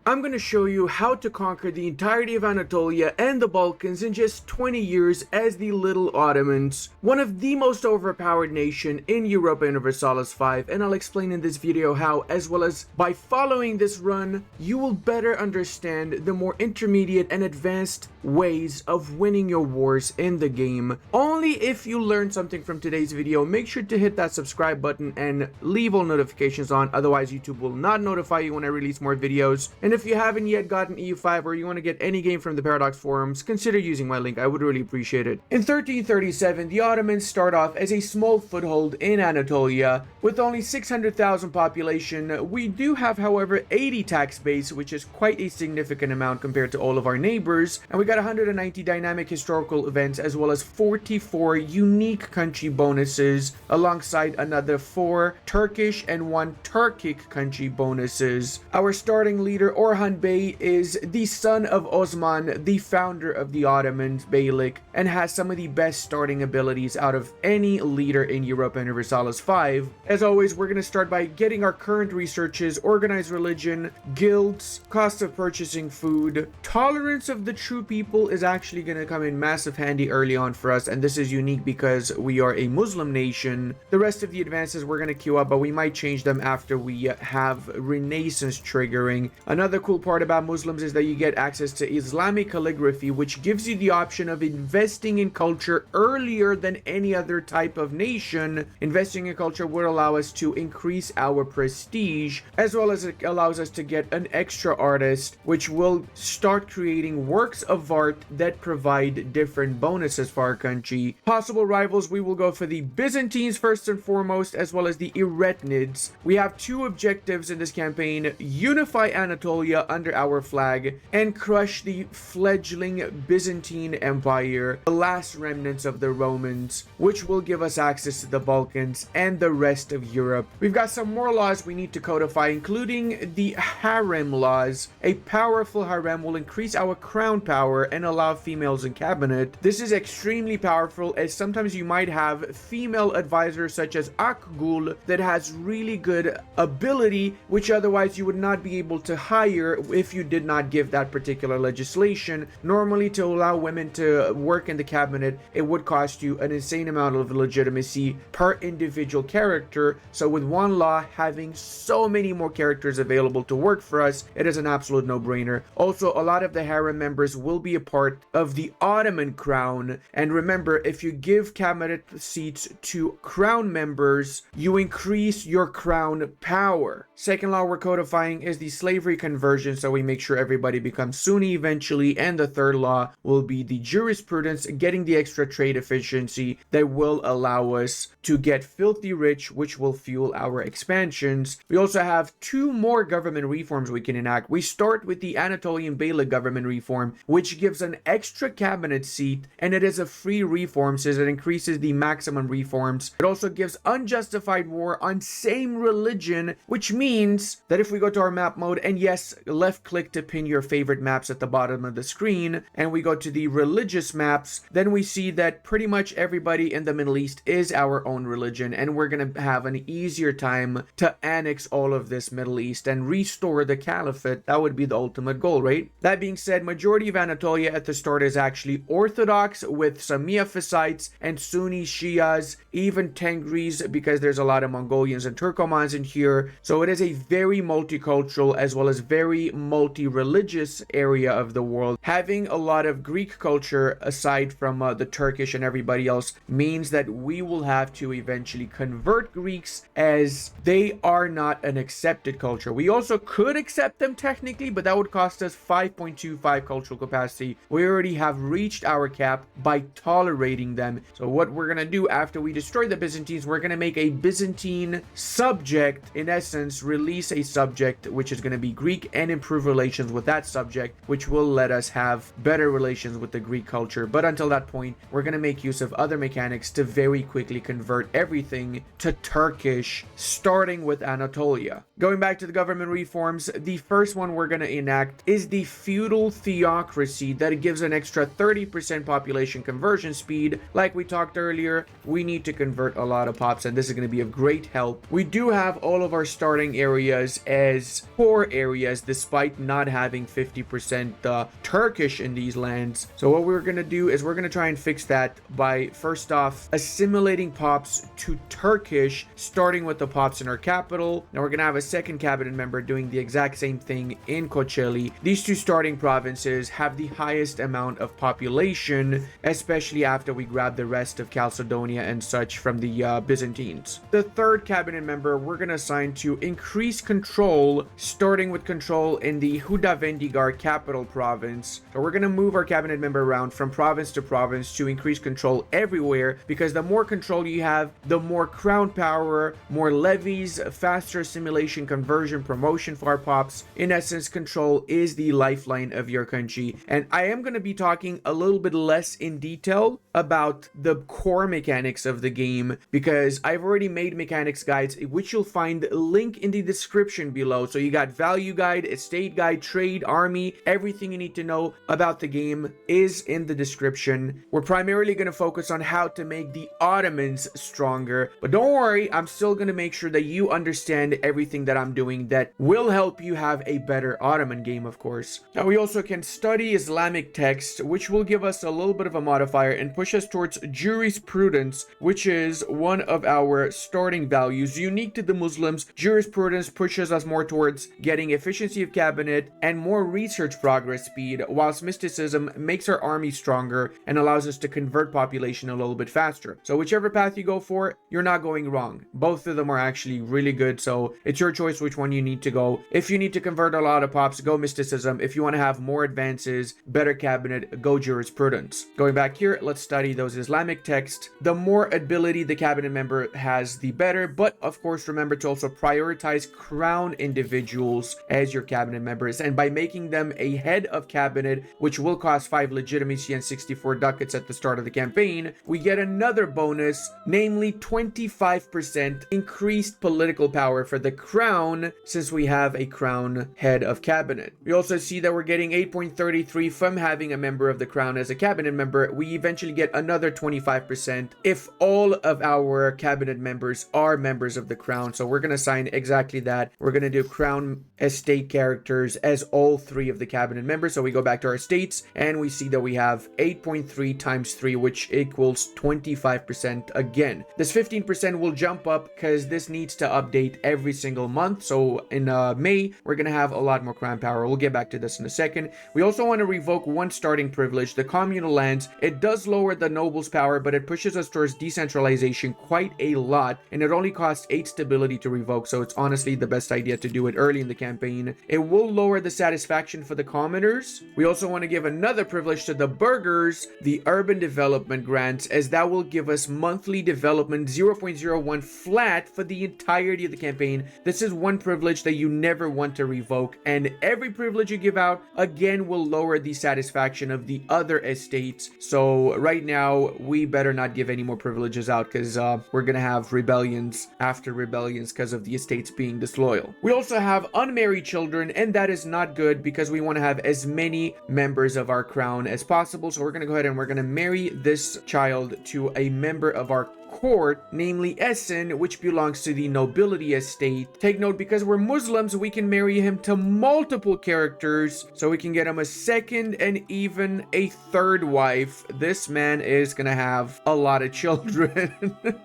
I'm going to show you how to conquer the entirety of Anatolia and the Balkans in just 20 years as the Little Ottomans, one of the most overpowered nation in Europa Universalis 5, and I'll explain in this video how, as well as by following this run, you will better understand the more intermediate and advanced ways of winning your wars in the game. Only if you learned something from today's video, make sure to hit that subscribe button and leave all notifications on, otherwise YouTube will not notify you when I release more videos. And if you haven't yet gotten EU5 or you want to get any game from the Paradox forums, consider using my link. I would really appreciate it. In 1337, the Ottomans start off as a small foothold in Anatolia with only 600,000 population. We do have, however, 80 tax base, which is quite a significant amount compared to all of our neighbors, and we got 190 dynamic historical events as well as 44 unique country bonuses alongside another 4 Turkish and 1 Turkic country bonuses. Our starting leader Orhan Bey is the son of Osman, the founder of the Ottomans beylik, and has some of the best starting abilities out of any leader in Europa Universalis 5. As always, we're going to start by getting our current researches, organized religion, guilds, cost of purchasing food. Tolerance of the true people is actually going to come in massive handy early on for us, and this is unique because we are a Muslim nation. The rest of the advances we're going to queue up, but we might change them after we have Renaissance triggering. Another cool part about Muslims is that you get access to Islamic calligraphy, which gives you the option of investing in culture earlier than any other type of nation. Investing in culture would allow us to increase our prestige, as well as it allows us to get an extra artist, which will start creating works of art that provide different bonuses for our country. Possible rivals, we will go for the Byzantines first and foremost, as well as the Eretnids. We have 2 objectives in this campaign: unify Anatolia under our flag and crush the fledgling Byzantine Empire, the last remnants of the Romans, which will give us access to the Balkans and the rest of Europe. We've got some more laws we need to codify, including the Harem laws. A powerful harem will increase our crown power and allow females in cabinet. This is extremely powerful, as sometimes you might have female advisors such as Akgul that has really good ability, which otherwise you would not be able to hire if you did not give that particular legislation. Normally, to allow women to work in the cabinet, it would cost you an insane amount of legitimacy per individual character. So with one law having so many more characters available to work for us, it is an absolute no-brainer. Also, a lot of the harem members will be a part of the Ottoman crown, and remember, if you give cabinet seats to crown members, you increase your crown power. Second law we're codifying is the slavery conversion, so we make sure everybody becomes Sunni eventually, and the third law will be the jurisprudence, getting the extra trade efficiency that will allow us to get filthy rich, which will fuel our expansions. We also have 2 more government reforms we can enact. We start with the Anatolian beylik government reform, which gives an extra cabinet seat, and it is a free reform since it increases the maximum reforms. It also gives unjustified war on same religion, which means that if we go to our map mode, and yes, left click to pin your favorite maps at the bottom of the screen, and we go to the religious maps, then we see that pretty much everybody in the Middle East is our own religion, and we're gonna have an easier time to annex all of this Middle East and restore the caliphate. That would be the ultimate goal, right? That being said, majority of Anatolia at the start is actually Orthodox with some Miaphysites and Sunni Shias, even Tengris, because there's a lot of Mongolians and Turkomans in here. So it is a very multicultural as well as very multi-religious area of the world. Having a lot of Greek culture aside from the Turkish and everybody else means that we will have to eventually convert Greeks, as they are not an accepted culture. We also could accept them technically, but that would cost us 5.25 cultural capacity. We already have reached our cap by tolerating them. So what we're gonna do after we destroy the Byzantines, we're gonna make a Byzantine subject, in essence release a subject which is gonna be Greek, and improve relations with that subject, which will let us have better relations with the Greek culture. But until that point, we're gonna make use of other mechanics to very quickly convert everything to Turkish, starting with Anatolia. Going back to the government reforms, the first one we're going to enact is the Feudal Theocracy, that gives an extra 30% population conversion speed. Like we talked earlier, we need to convert a lot of pops, and this is going to be of great help. We do have all of our starting areas as core areas, process despite not having 50% Turkish in these lands. So what we're going to do is we're going to try and fix that by first off assimilating pops to Turkish, starting with the pops in our capital. Now we're going to have a second cabinet member doing the exact same thing in Kocaeli. These two starting provinces have the highest amount of population, especially after we grab the rest of Chalcedonia and such from the Byzantines. The third cabinet member we're going to assign to increase control, starting with control in the Hudavendigar capital province. So we're going to move our cabinet member around from province to province to increase control everywhere, because the more control you have, the more crown power, more levies, faster assimilation, conversion, promotion for our pops. In essence, control is the lifeline of your country. And I am going to be talking a little bit less in detail about the core mechanics of the game, because I've already made mechanics guides, which you'll find link in the description below. So you got value guide, estate guide, trade, army, everything you need to know about the game is in the description. We're primarily going to focus on how to make the Ottomans stronger, but don't worry, I'm still going to make sure that you understand everything that I'm doing that will help you have a better Ottoman game, of course. Now we also can study Islamic text, which will give us a little bit of a modifier and push us towards jurisprudence, which is one of our starting values. Unique to the Muslims, jurisprudence pushes us more towards getting efficiency of cabinet and more research progress speed, whilst mysticism makes our army stronger and allows us to convert population a little bit faster. So whichever path you go for, you're not going wrong. Both of them are actually really good, so it's your choice which one you need to go. If you need to convert a lot of pops, go mysticism. If you want to have more advances, better cabinet, go jurisprudence. Going back here, let's study those Islamic texts. The more ability the cabinet member has, the better, but of course remember to also prioritize crown individuals as your cabinet members, and by making them a head of cabinet, which will cost 5 legitimacy and 64 ducats at the start of the campaign, we get another bonus, namely 25% increased political power for the crown, since we have a crown head of cabinet. We also see that we're getting 8.33 from having a member of the crown as a cabinet member. We eventually get another 25% if all of our cabinet members are members of the crown. So we're going to assign exactly that. We're going to do crown estate characters as all 3 of the cabinet members. So we go back to our estates and we see that we have 8.3 times 3, which equals 25% again. This 15% will jump up because this needs to update every single month. So in May, we're going to have a lot more crown power. We'll get back to this in a second. We also want to revoke one starting privilege, the communal lands. It does lower the nobles' power, but it pushes us towards decentralization quite a lot, and it only costs 8 stability to revoke, so it's honestly the best idea to do it early in the campaign. It will lower the satisfaction for the commoners. We also want to give another privilege to the burghers, the urban development grants, as that will give us monthly development 0.01 flat for the entirety of the campaign. This is one privilege that you never want to revoke, and every privilege you give out again will lower the satisfaction of the other estates. So right now we better not give any more privileges out, because we're gonna have rebellions after rebellions because of the estates being disloyal. We also have unmarried children, and that is not good because we want to have as many members of our crown as possible. So we're gonna go ahead and we're gonna marry this child to a member of our court, namely Essen, which belongs to the nobility estate. Take note, because we're Muslims, we can marry him to multiple characters, so we can get him a second and even a third wife. This man is gonna have a lot of children.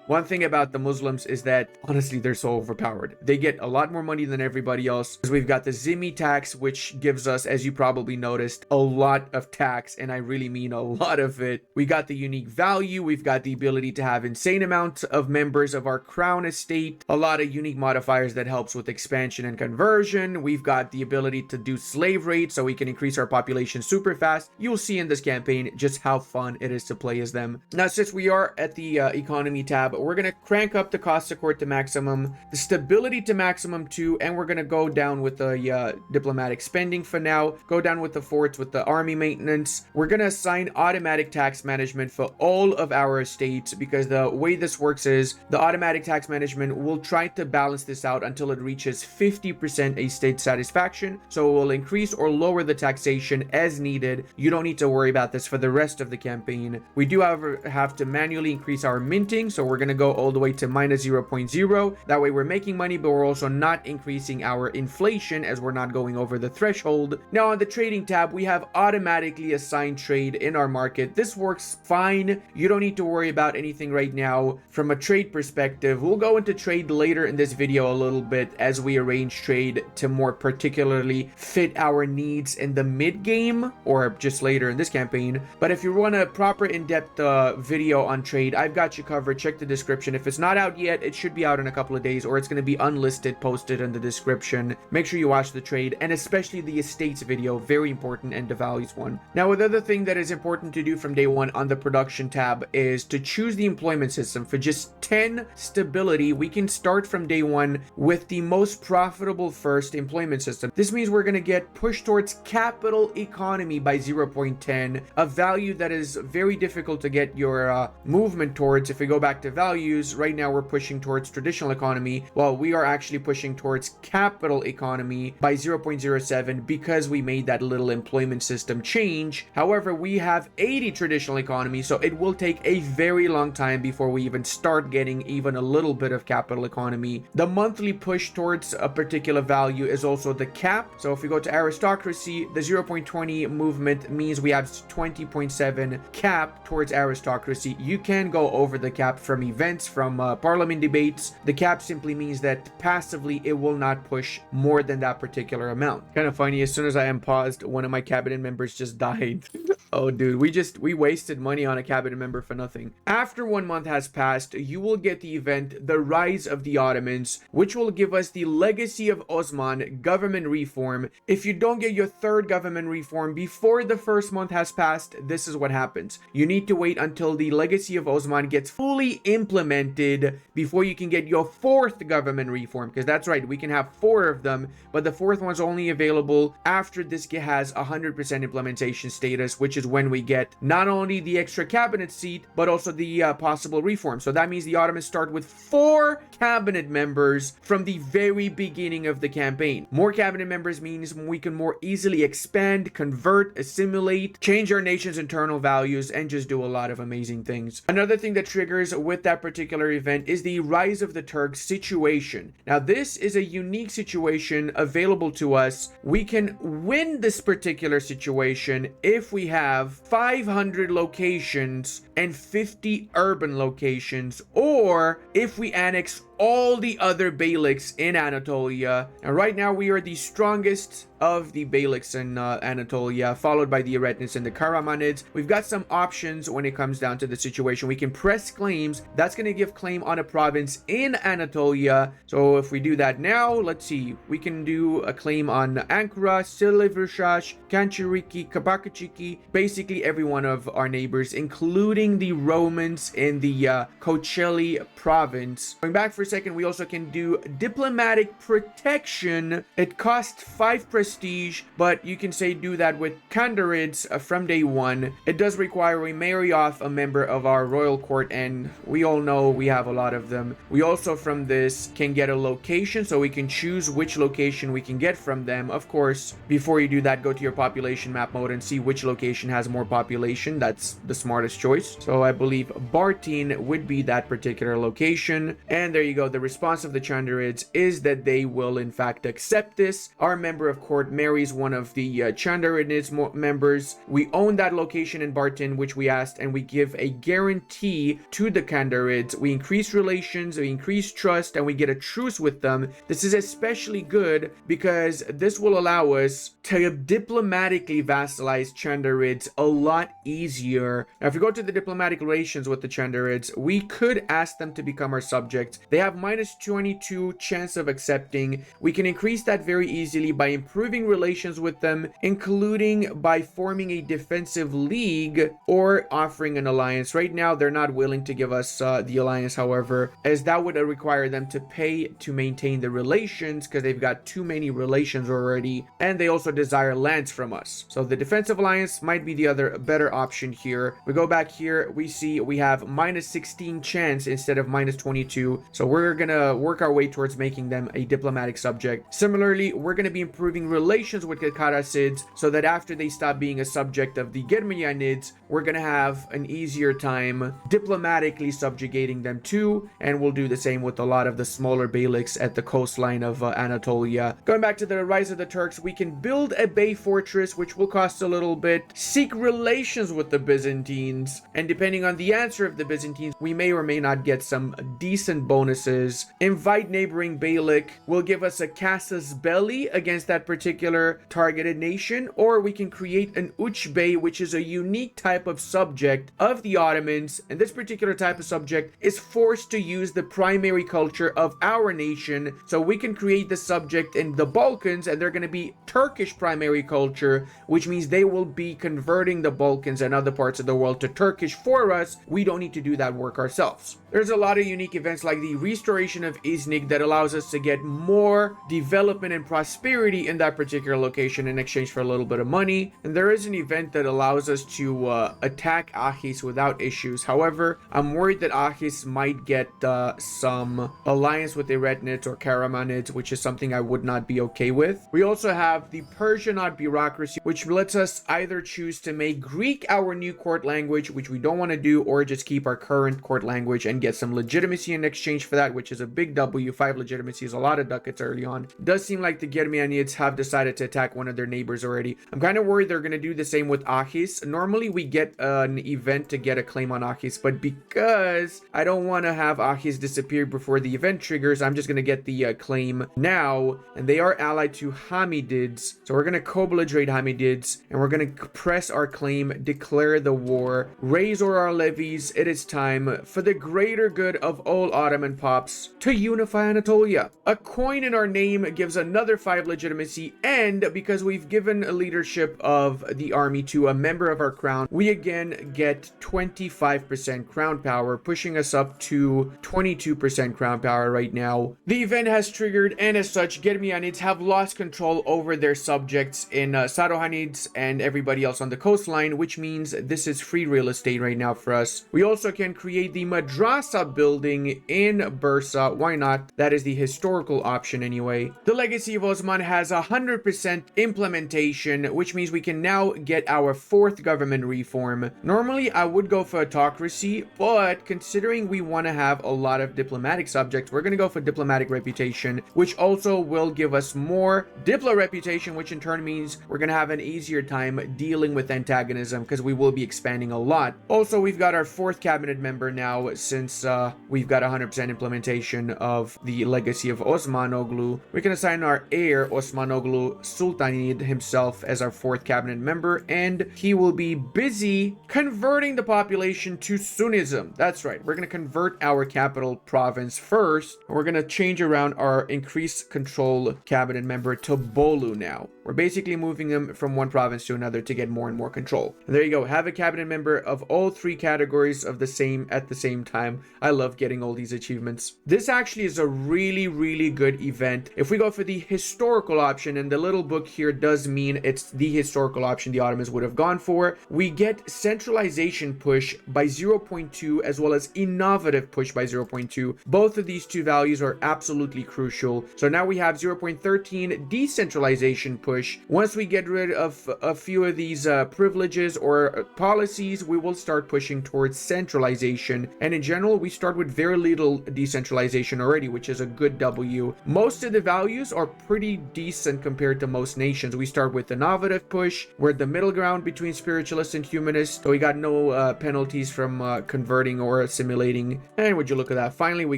One thing about the Muslims is that honestly they're so overpowered. They get a lot more money than everybody else, because we've got the Zimmi tax, which gives us, as you probably noticed, a lot of tax, and I really mean a lot of it. We got the unique value, we've got the ability to have insane amount of members of our crown estate, a lot of unique modifiers that helps with expansion and conversion. We've got the ability to do slave rates, so we can increase our population super fast. You'll see in this campaign just how fun it is to play as them. Now, since we are at the economy tab, we're gonna crank up the cost of court to maximum, the stability to maximum too, and we're gonna go down with the diplomatic spending for now, go down with the forts, with the army maintenance. We're gonna assign automatic tax management for all of our estates, because the way way this works is the automatic tax management will try to balance this out until it reaches 50% a state satisfaction. So it will increase or lower the taxation as needed. You don't need to worry about this for the rest of the campaign. We do, however, have to manually increase our minting. So we're going to go all the way to minus 0.0. That way we're making money, but we're also not increasing our inflation as we're not going over the threshold. Now on the trading tab, we have automatically assigned trade in our market. This works fine. You don't need to worry about anything right now from a trade perspective. We'll go into trade later in this video a little bit as we arrange trade to more particularly fit our needs in the mid game or just later in this campaign. But if you want a proper in-depth video on trade, I've got you covered. Check the description. If it's not out yet, it should be out in a couple of days, or it's going to be unlisted, posted in the description. Make sure you watch the trade, and especially the estates video, very important, and the values one. Now, another thing that is important to do from day one on the production tab is to choose the employment system. For just 10 stability, we can start from day one with the most profitable first employment system. This means we're going to get pushed towards capital economy by 0.10, a value that is very difficult to get your movement towards. If we go back to values, right now we're pushing towards traditional economy, while we are actually pushing towards capital economy by 0.07 because we made that little employment system change. However, we have 80 traditional economy, so it will take a very long time before we even start getting even a little bit of capital economy. The monthly push towards a particular value is also the cap. So if we go to aristocracy, the 0.20 movement means we have 20.7 cap towards aristocracy. You can go over the cap from events, from parliament debates. The cap simply means that passively it will not push more than that particular amount. Kind of funny, as soon as I unpaused, one of my cabinet members just died. Oh dude, we wasted money on a cabinet member for nothing. After 1 month has passed, you will get the event The Rise of the Ottomans, which will give us the Legacy of Osman government reform. If you don't get your third government reform before the first month has passed, this is what happens. You need to wait until the Legacy of Osman gets fully implemented before you can get your fourth government reform, because that's right, we can have 4 of them, but the fourth one's only available after this has 100% implementation status, which is when we get not only the extra cabinet seat, but also the possible reform. So that means the Ottomans start with 4 cabinet members from the very beginning of the campaign. More cabinet members means we can more easily expand, convert, assimilate, change our nation's internal values, and just do a lot of amazing things. Another thing that triggers with that particular event is the Rise of the Turks situation. Now, this is a unique situation available to us. We can win this particular situation if we have 500 locations and 50 urban locations, or if we annex all the other beyliks in Anatolia. And right now we are the strongest of the beyliks in Anatolia, followed by the Eretnids and the Karamanids. We've got some options when it comes down to the situation. We can press claims. That's going to give claim on a province in Anatolia. So if we do that now, let's see. We can do a claim on Ankara, Silivrishash, Kanchiriki, Kabakachiki, basically every one of our neighbors, including the Romans in the Kocheli province. Going back for a second, we also can do diplomatic protection. It costs 5 prestige, but you can say do that with Chandarids from day one. It does require we marry off a member of our royal court, and we all know we have a lot of them. We also from this can get a location, so we can choose which location we can get from them. Of course, before you do that, go to your population map mode and see which location has more population. That's the smartest choice. So I believe Bartin would be that particular location. And there you go. The response of the Chandarids is that they will in fact accept this. Our member of court marries one of the Chandarids members. We own that location in Bartin, which we asked, and we give a guarantee to the Chandarids. We increase relations, we increase trust, and we get a truce with them. This is especially good because this will allow us to diplomatically vassalize Chandarids a lot easier. Now, if we go to the diplomatic relations with the Chandarids, we could ask them to become our subjects. They have minus 22 chance of accepting. We can increase that very easily by improving improving relations with them, including by forming a defensive league or offering an alliance. Right now, they're not willing to give us the alliance, however, as that would require them to pay to maintain the relations because they've got too many relations already, and they also desire lands from us. So the defensive alliance might be the other better option here. We go back here, we see we have minus 16 chance instead of minus 22. So we're gonna work our way towards making them a diplomatic subject. Similarly, we're gonna be improving relations with the Karasids so that after they stop being a subject of the Germanids, we're gonna have an easier time diplomatically subjugating them too, and we'll do the same with a lot of the smaller beyliks at the coastline of Anatolia. Going back to the rise of the Turks, we can build a bay fortress, which will cost a little bit, seek relations with the Byzantines, and depending on the answer of the Byzantines, we may or may not get some decent bonuses. Invite neighboring beylik will give us a casus belli against that particular targeted nation, or we can create an uch bey, which is a unique type of subject of the Ottomans, and this particular type of subject is forced to use the primary culture of our nation. So we can create the subject in the Balkans, and they're going to be Turkish primary culture, which means they will be converting the Balkans and other parts of the world to Turkish for us. We don't need to do that work ourselves. There's a lot of unique events like the restoration of Iznik that allows us to get more development and prosperity in that particular location in exchange for a little bit of money. And there is an event that allows us to attack Ahis without issues. However, I'm worried that Ahis might get some alliance with Eretnits or Karamanids, which is something I would not be okay with. We also have the Persianate bureaucracy, which lets us either choose to make Greek our new court language, which we don't want to do, or just keep our current court language and get some legitimacy in exchange for that, which is a big W. 5 legitimacy is a lot of ducats early on. It does seem like the Germanids have decided to attack one of their neighbors already. I'm kind of worried they're going to do the same with Ahis. Normally we get an event to get a claim on Ahis, but because I don't want to have Ahis disappear before the event triggers, I'm just going to get the claim now, and they are allied to Hamidids. So we're going to co-belligerate Hamidids, and we're going to press our claim, declare the war, raise all our levies. It is time for the greater good of all Ottoman pops to unify Anatolia. A coin in our name gives another 5 legitimacy, and because we've given a leadership of the army to a member of our crown, we again get 25% crown power, pushing us up to 22% crown power right now. The event has triggered, and as such, Germanids have lost control over their subjects in Sarohanids and everybody else on the coastline, which means this is free real estate right now for us. We also can create the madrasa building in Bursa. Why not? That is the historical option anyway. The Legacy of Osman has 100% implementation, which means we can now get our 4th government reform. Normally, I would go for autocracy, but considering we want to have a lot of diplomatic subjects, we're going to go for diplomatic reputation, which also will give us more Diplo reputation, which in turn means we're going to have an easier time dealing with antagonism because we will be expanding a lot. Also, we've got our 4th cabinet member now since we've got 100% implementation of the Legacy of Osmanoglu. We can assign our heir Osmanoglu Sultanid himself as our 4th cabinet member, and he will be busy converting the population to Sunnism. That's right, we're going to convert our capital province first, and we're going to change around our increased control cabinet member to Bolu now. We're basically moving them from one province to another to get more and more control. And there you go, have a cabinet member of all 3 categories of the same at the same time. I love getting all these achievements. This actually is a really good event. If we go for the historical option, and the little book here does mean it's the historical option the Ottomans would have gone for, we get centralization push by 0.2 as well as innovative push by 0.2. Both of these 2 values are absolutely crucial. So now we have 0.13 decentralization push. Once we get rid of a few of these privileges or policies, we will start pushing towards centralization. And in general, we start with very little decentralization already, which is a good W. Most of the values are pretty decent compared to most nations. We start with innovative push. We're at the middle ground between spiritualist and humanist, so we got no penalties from converting or assimilating. And would you look at that? Finally, we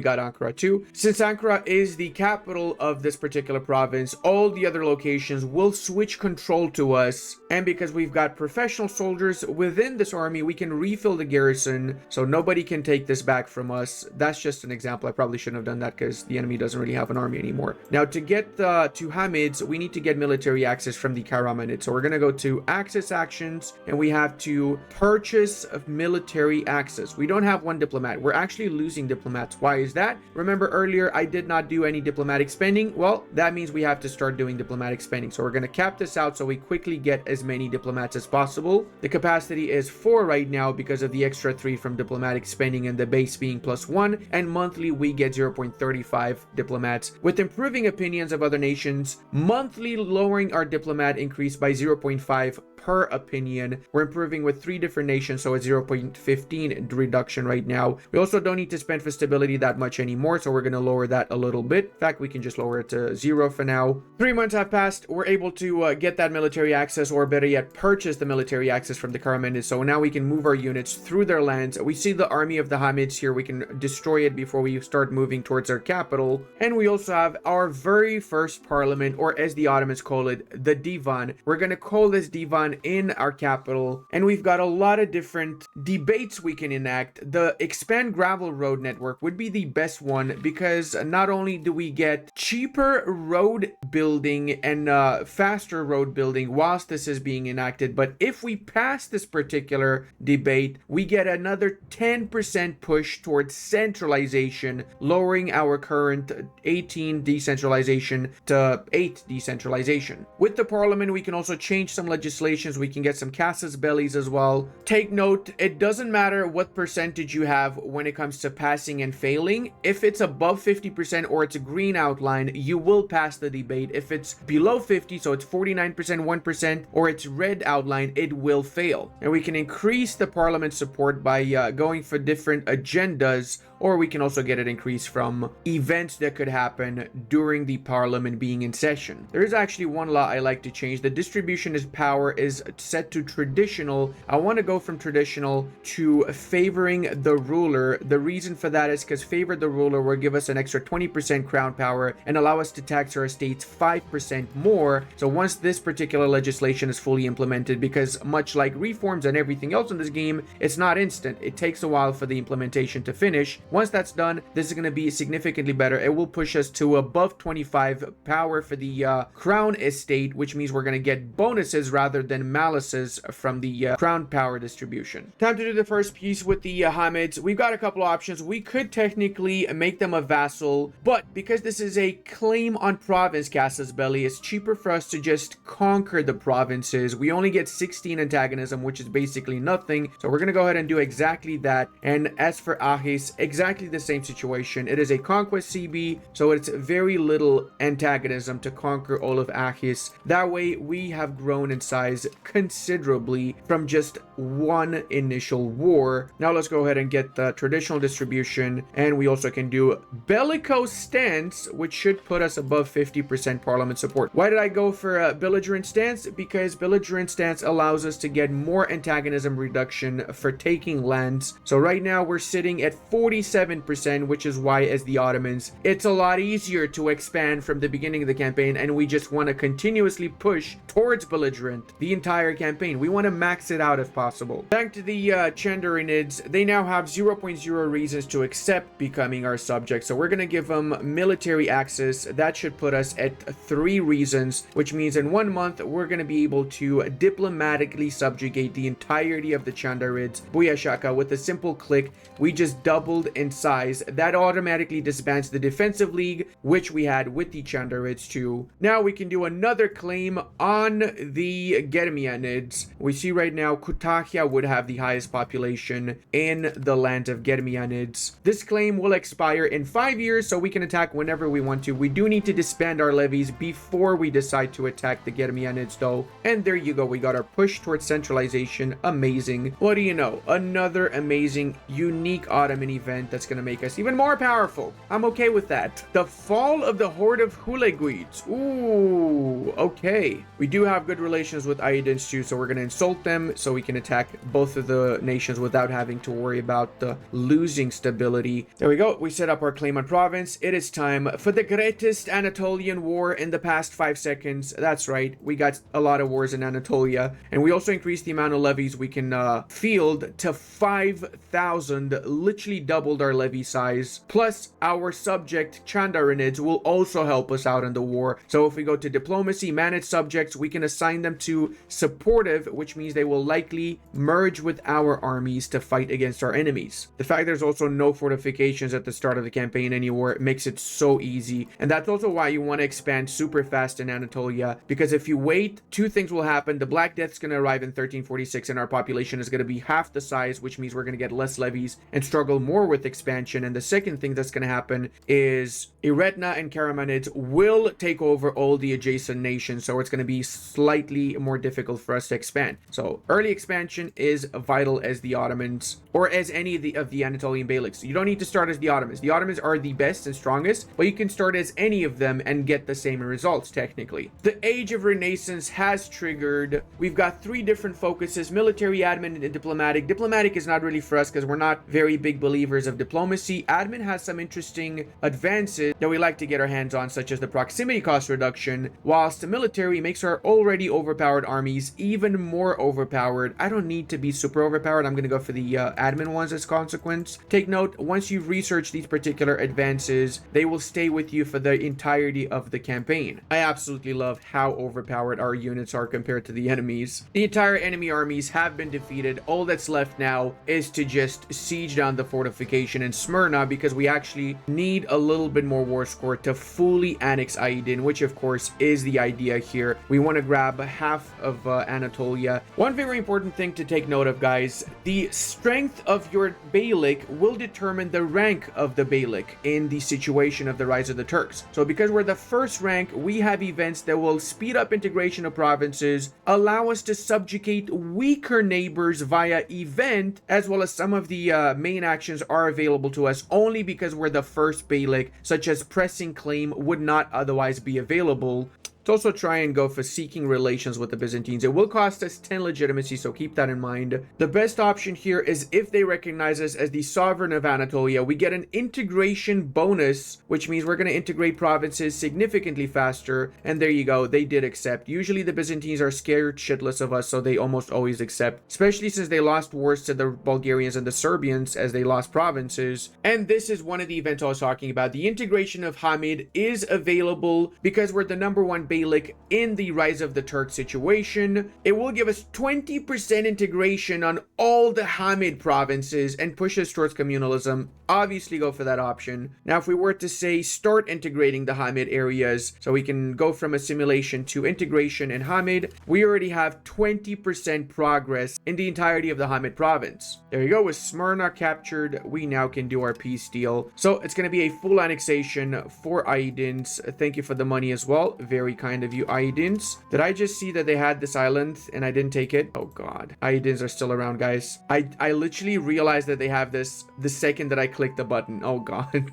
got Ankara too. Since Ankara is the capital of this particular province, all the other locations will will switch control to us. And because we've got professional soldiers within this army, we can refill the garrison, so nobody can take this back from us. That's just an example. I probably shouldn't have done that because the enemy doesn't really have an army anymore. Now, to get to Hamids, we need to get military access from the Karamanids. So we're going to go to access actions, and we have to purchase military access. We don't have one diplomat. We're actually losing diplomats. Why is that? Remember earlier, I did not do any diplomatic spending. Well, that means we have to start doing diplomatic spending. So we're going to cap this out so we quickly get as many diplomats as possible. The capacity is 4 right now because of the extra 3 from diplomatic spending and the base being +1, and monthly we get 0.35 diplomats. With improving opinions of other nations, monthly lowering our diplomat increase by 0.5 per opinion. We're improving with 3 different nations, so it's 0.15 reduction right now. We also don't need to spend for stability that much anymore, so we're going to lower that a little bit. In fact, we can just lower it to 0 for now. 3 months have passed. We're able to get that military access, or better yet, purchase the military access from the Karamanids. So now we can move our units through their lands. We see the army of the Hamids here. We can destroy it before we start moving towards our capital. And we also have our very first parliament, or as the Ottomans call it, the Divan. We're going to call this Divan in our capital, and we've got a lot of different debates we can enact. The expand gravel road network would be the best one, because not only do we get cheaper road building and faster road building whilst this is being enacted, but if we pass this particular debate, we get another 10% push towards centralization, lowering our current 18 decentralization to 8 decentralization. With the parliament, we can also change some legislation. We can get some casus bellis as well. Take note, it doesn't matter what percentage you have when it comes to passing and failing. If it's above 50% or it's a green outline, you will pass the debate. If it's below 50, so it's 49%, 1%, or it's red outline, it will fail. And we can increase the parliament support by going for different agendas, or we can also get it increased from events that could happen during the parliament being in session. There is actually one law I like to change. The distribution of power is set to traditional. I want to go from traditional to favoring the ruler. The reason for that is because favor the ruler will give us an extra 20% crown power and allow us to tax our estates 5% more. So once this particular legislation is fully implemented, because much like reforms and everything else in this game, it's not instant. It takes a while for the implementation to finish. Once that's done, this is going to be significantly better. It will push us to above 25 power for the crown estate, which means we're going to get bonuses rather than malices from the crown power distribution. Time to do the first piece with the Hamids. We've got a couple options. We could technically make them a vassal, but because this is a claim on province casus belli, it's cheaper for us to just conquer the provinces. We only get 16 antagonism, which is basically nothing. So we're going to go ahead and do exactly that. And as for Ahis, exactly the same situation. It is a conquest CB, so it's very little antagonism to conquer all of Ahis. That way we have grown in size considerably from just one initial war. Now let's go ahead and get the traditional distribution, and we also can do bellicose stance, which should put us above 50% parliament support. Why did I go for a belligerent stance? Because belligerent stance allows us to get more antagonism reduction for taking lands. So right now we're sitting at 47%, which is why as the Ottomans, it's a lot easier to expand from the beginning of the campaign, and we just want to continuously push towards belligerent the entire campaign. We want to max it out if possible. Back to the Chandarids, they now have 0.0 reasons to accept becoming our subject, so we're going to give them military access. That should put us at 3 reasons, which means in 1 month we're going to be able to diplomatically subjugate the entirety of the Chandarids. Booyah Shaka, with a simple click, we just doubled in size. That automatically disbands the defensive league, which we had with the Chandarids too. Now we can do another claim on the Germianids. We see right now Kütahya would have the highest population in the land of Germianids. This claim will expire in 5 years, so we can attack whenever we want to. We do need to disband our levies before we decide to attack the Germianids though. And there you go, we got our push towards centralization. Amazing. What do you know? Another amazing, unique Ottoman event event that's going to make us even more powerful. I'm okay with that. The fall of the Horde of Hulaguids. Ooh, okay. We do have good relations with Aydyns too, so we're going to insult them so we can attack both of the nations without having to worry about the losing stability. There we go. We set up our claim on province. It is time for the greatest Anatolian war in the past 5 seconds. That's right. We got a lot of wars in Anatolia, and we also increased the amount of levies we can field to 5,000, literally doubled our levy size. Plus, our subject Chandarids will also help us out in the war. So if we go to diplomacy, manage subjects, we can assign them to supportive, which means they will likely merge with our armies to fight against our enemies. The fact there's also no fortifications at the start of the campaign anymore makes it so easy. And that's also why you want to expand super fast in Anatolia, because if you wait, two things will happen. The Black Death's going to arrive in 1346 and our population is going to be half the size, which means we're going to get less levies and struggle more with expansion. And the second thing that's going to happen is Eretna and Karamanids will take over all the adjacent nations, so it's going to be slightly more difficult for us to expand. So early expansion is vital as the Ottomans, or as any of the Anatolian beyliks. You don't need to start as the Ottomans. The Ottomans are the best and strongest, but you can start as any of them and get the same results technically. The Age of Renaissance has triggered. We've got 3 different focuses: military, admin, and diplomatic. Diplomatic is not really for us because we're not very big believers of diplomacy. Admin has some interesting advances that we like to get our hands on, such as the proximity cost reduction, whilst the military makes our already overpowered armies even more overpowered. I don't need to be super overpowered. I'm going to go for the admin ones as consequence. Take note, once you've researched these particular advances, they will stay with you for the entirety of the campaign. I absolutely love how overpowered our units are compared to the enemies. The entire enemy armies have been defeated. All that's left now is to just siege down the fortification in Smyrna, because we actually need a little bit more war score to fully annex Aydın, which of course is the idea here. We want to grab half of Anatolia. One very important thing to take note of, guys: the strength of your beylik will determine the rank of the beylik in the situation of the rise of the Turks. So because we're the first rank, we have events that will speed up integration of provinces, allow us to subjugate weaker neighbors via event, as well as some of the main actions are available to us only because we're the first beylik, such as pressing claim would not otherwise be available. Let's also try and go for seeking relations with the Byzantines. It will cost us 10 legitimacy, so keep that in mind. The best option here is if they recognize us as the sovereign of Anatolia, we get an integration bonus, which means we're going to integrate provinces significantly faster. And there you go, they did accept. Usually the Byzantines are scared shitless of us, so they almost always accept, especially since they lost wars to the Bulgarians and the Serbians as they lost provinces. And this is one of the events I was talking about. The integration of Hamid is available because we're the #1 beylik in the Rise of the Turks situation. It will give us 20% integration on all the Hamid provinces and push us towards communalism. Obviously go for that option. Now if we were to say start integrating the Hamid areas so we can go from assimilation to integration in Hamid, we already have 20% progress in the entirety of the Hamid province. There you go. With Smyrna captured, we now can do our peace deal. So it's going to be a full annexation for Aydyns. Thank you for the money as well. Very kind of you, Aydyns. Did I just see that they had this island and I didn't take it? Oh god. Aydyns are still around, guys. I literally realized that they have this the second that I clicked the button. Oh god.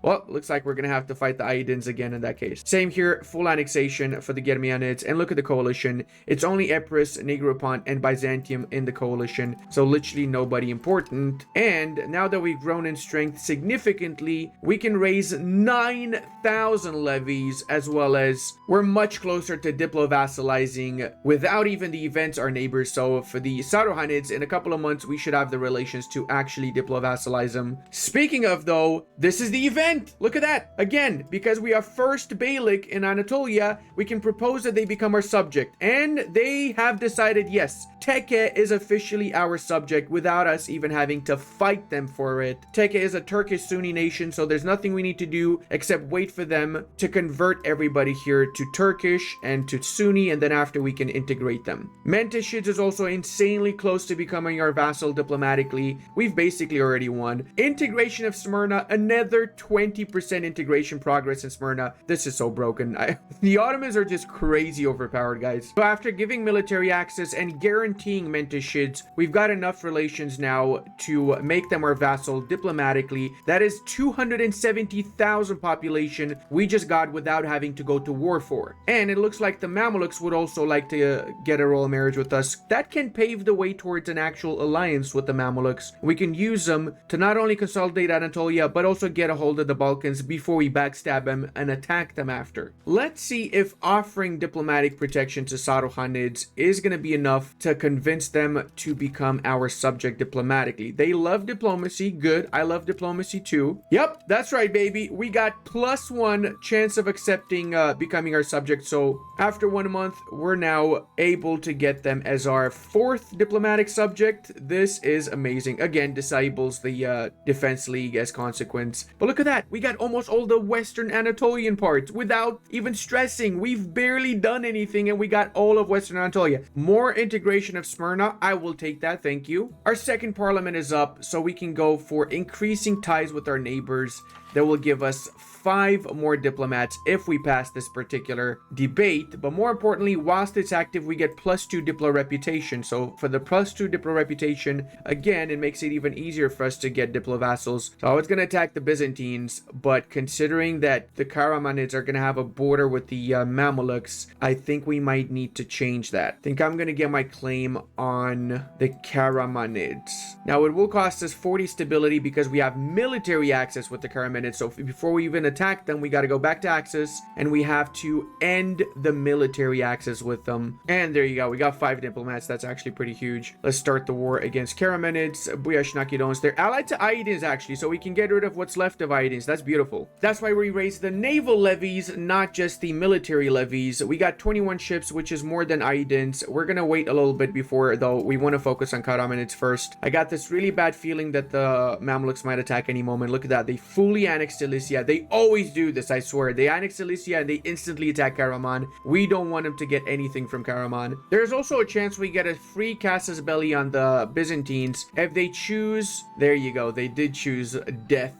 Well, looks like we're going to have to fight the Aydyns again in that case. Same here, full annexation for the Germanids. And look at the coalition. It's only Epirus, Negropont, and Byzantium in the coalition. So literally nobody important. And now that we've grown in strength significantly, we can raise 9,000 levies, as well as we're much closer to Diplo vassalizing without even the events our neighbors. So for the Saruhanids, in a couple of months, we should have the relations to actually Diplo vassalize them. Speaking of though, this is the event. Look at that. Again, because we are first beylik in Anatolia, we can propose that they become our subject. And they have decided, yes, Teke is officially our subject without us even having to fight them for it. Teke is a Turkish Sunni nation, so there's nothing we need to do except wait for them to convert everybody here to Turkish and to Sunni, and then after we can integrate them. Mentashids is also insanely close to becoming our vassal diplomatically. We've basically already won. Integration of Smyrna, another 20 20% integration progress in Smyrna. This is so broken. The Ottomans are just crazy overpowered, guys. So after giving military access and guaranteeing mentorships, we've got enough relations now to make them our vassal diplomatically. That is 270,000 population we just got without having to go to war for. And it looks like the Mamelukes would also like to get a royal marriage with us. That can pave the way towards an actual alliance with the Mamelukes. We can use them to not only consolidate Anatolia, but also get a hold of the Balkans before we backstab them and attack them after. Let's see if offering diplomatic protection to Saruhanids is going to be enough to convince them to become our subject diplomatically. They love diplomacy. Good. I love diplomacy too. Yep, that's right, baby. We got +1 chance of accepting becoming our subject. So after 1 month, we're now able to get them as our 4th diplomatic subject. This is amazing. Again, disables the defense league as consequence. But look at that. We got almost all the Western Anatolian parts without even stressing. We've barely done anything and we got all of Western Anatolia. More integration of Smyrna. I will take that. Thank you. Our second parliament is up, so we can go for increasing ties with our neighbors. That will give us 5 more diplomats if we pass this particular debate. But more importantly, whilst it's active, we get +2 Diplo reputation. So for the +2 Diplo reputation, again, it makes it even easier for us to get Diplo vassals. So I was going to attack the Byzantines, but considering that the Karamanids are going to have a border with the Mamelukes, I think we might need to change that. I think I'm going to get my claim on the Karamanids. Now, it will cost us 40 stability because we have military access with the Karamanids. So before we even attack them, we got to go back to Axis and we have to end the military access with them. And there you go. We got 5 diplomats. That's actually pretty huge. Let's start the war against Karamanids. Buyashnakidons. They're allied to Aydyns actually, so we can get rid of what's left of Aydyns. That's beautiful. That's why we raised the naval levies, not just the military levies. We got 21 ships, which is more than Aydyns. We're going to wait a little bit before, though. We want to focus on Karamanids first. I got this really bad feeling that the Mamluks might attack any moment. Look at that. They fully annexed Cilicia. They always do this, I swear. They annex Cilicia and they instantly attack Karaman. We don't want them to get anything from Karaman. There's also a chance we get a free casus belli on the Byzantines if they choose... There you go. They did choose death.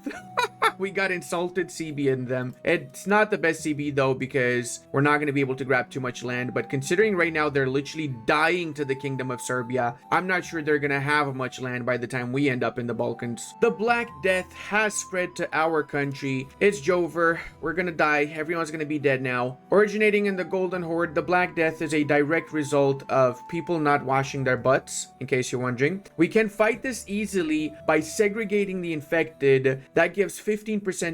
We got insulted CB in them. It's not the best CB though, because we're not going to be able to grab too much land. But considering right now they're literally dying to the Kingdom of Serbia, I'm not sure they're going to have much land by the time we end up in the Balkans. The Black Death has spread to our country. It's Jover. We're going to die. Everyone's going to be dead now. Originating in the Golden Horde, the Black Death is a direct result of people not washing their butts, in case you're wondering. We can fight this easily by segregating the infected. That gives 15%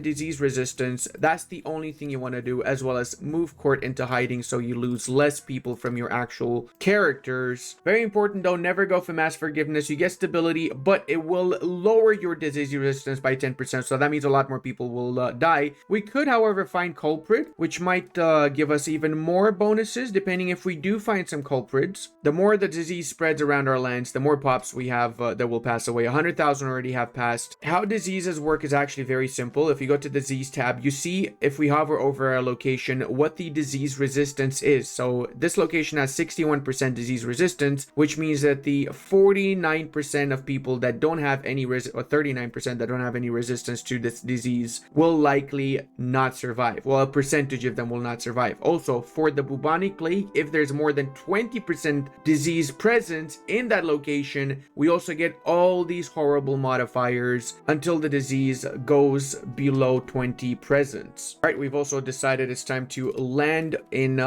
disease resistance. That's the only thing you want to do, as well as move court into hiding so you lose less people from your actual characters. Very important though, never go for mass forgiveness. You get stability, but it will lower your disease resistance by 10%, so that means a lot more people will die. We could, however, find culprit, which might give us even more bonuses, depending if we do find some culprits. The more the disease spreads around our lands, the more pops we have that will pass away. 100,000 already have passed. How diseases work is actually very simple. If you go to the disease tab, you see if we hover over our location what the disease resistance is. So this location has 61% disease resistance, which means that the 49% of people that don't have any or 39% that don't have any resistance to this disease will likely not survive. Well, a percentage of them will not survive. Also, for the bubonic plague, if there's more than 20% disease presence in that location, we also get all these horrible modifiers until the disease goes below 20 presence. All right, we've also decided it's time to land in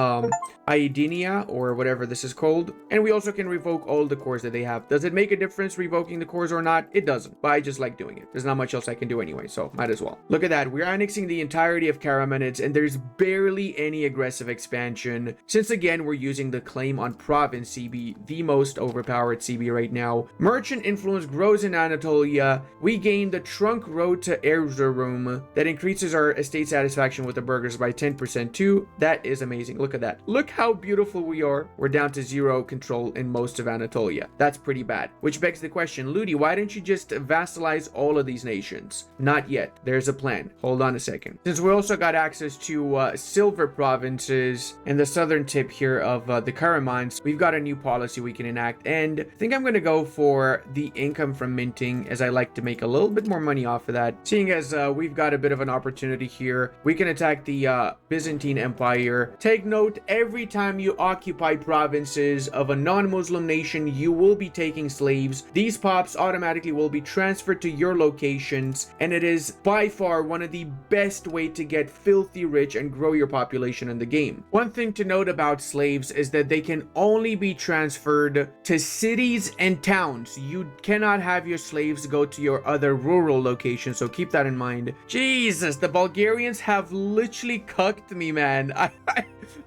Aydynia, or whatever this is called, and we also can revoke all the cores that they have. Does it make a difference revoking the cores or not? It doesn't, but I just like doing it. There's not much else I can do anyway, so might as well. Look at that. We're annexing the entirety of Karamanids, and there's barely any aggressive expansion, since again we're using the claim on province CB, the most overpowered CB right now. Merchant influence grows in Anatolia. We gain the trunk road to Erzurum that increases our estate satisfaction with the burghers by 10% too. That is amazing. Look at that. Look how beautiful we are. We're down to 0 control in most of Anatolia. That's pretty bad. Which begs the question, Ludi, why don't you just vassalize all of these nations? Not yet. There's a plan. Hold on a second. Since we also got access to silver provinces and the southern tip here of the Karamands, we've got a new policy we can enact, and I think I'm going to go for the income from minting, as I like to make a little bit more money off of that, seeing as we've got a bit of an opportunity here. We can attack the Byzantine Empire. Take note, every time you occupy provinces of a non-Muslim nation, you will be taking slaves. These pops automatically will be transferred to your locations, and it is by far one of the best way to get filthy rich and grow your population in the game. One thing to note about slaves is that they can only be transferred to cities and towns. You cannot have your slaves go to your other rural locations, so keep that in mind. Jesus, the Bulgarians have literally cucked me, man.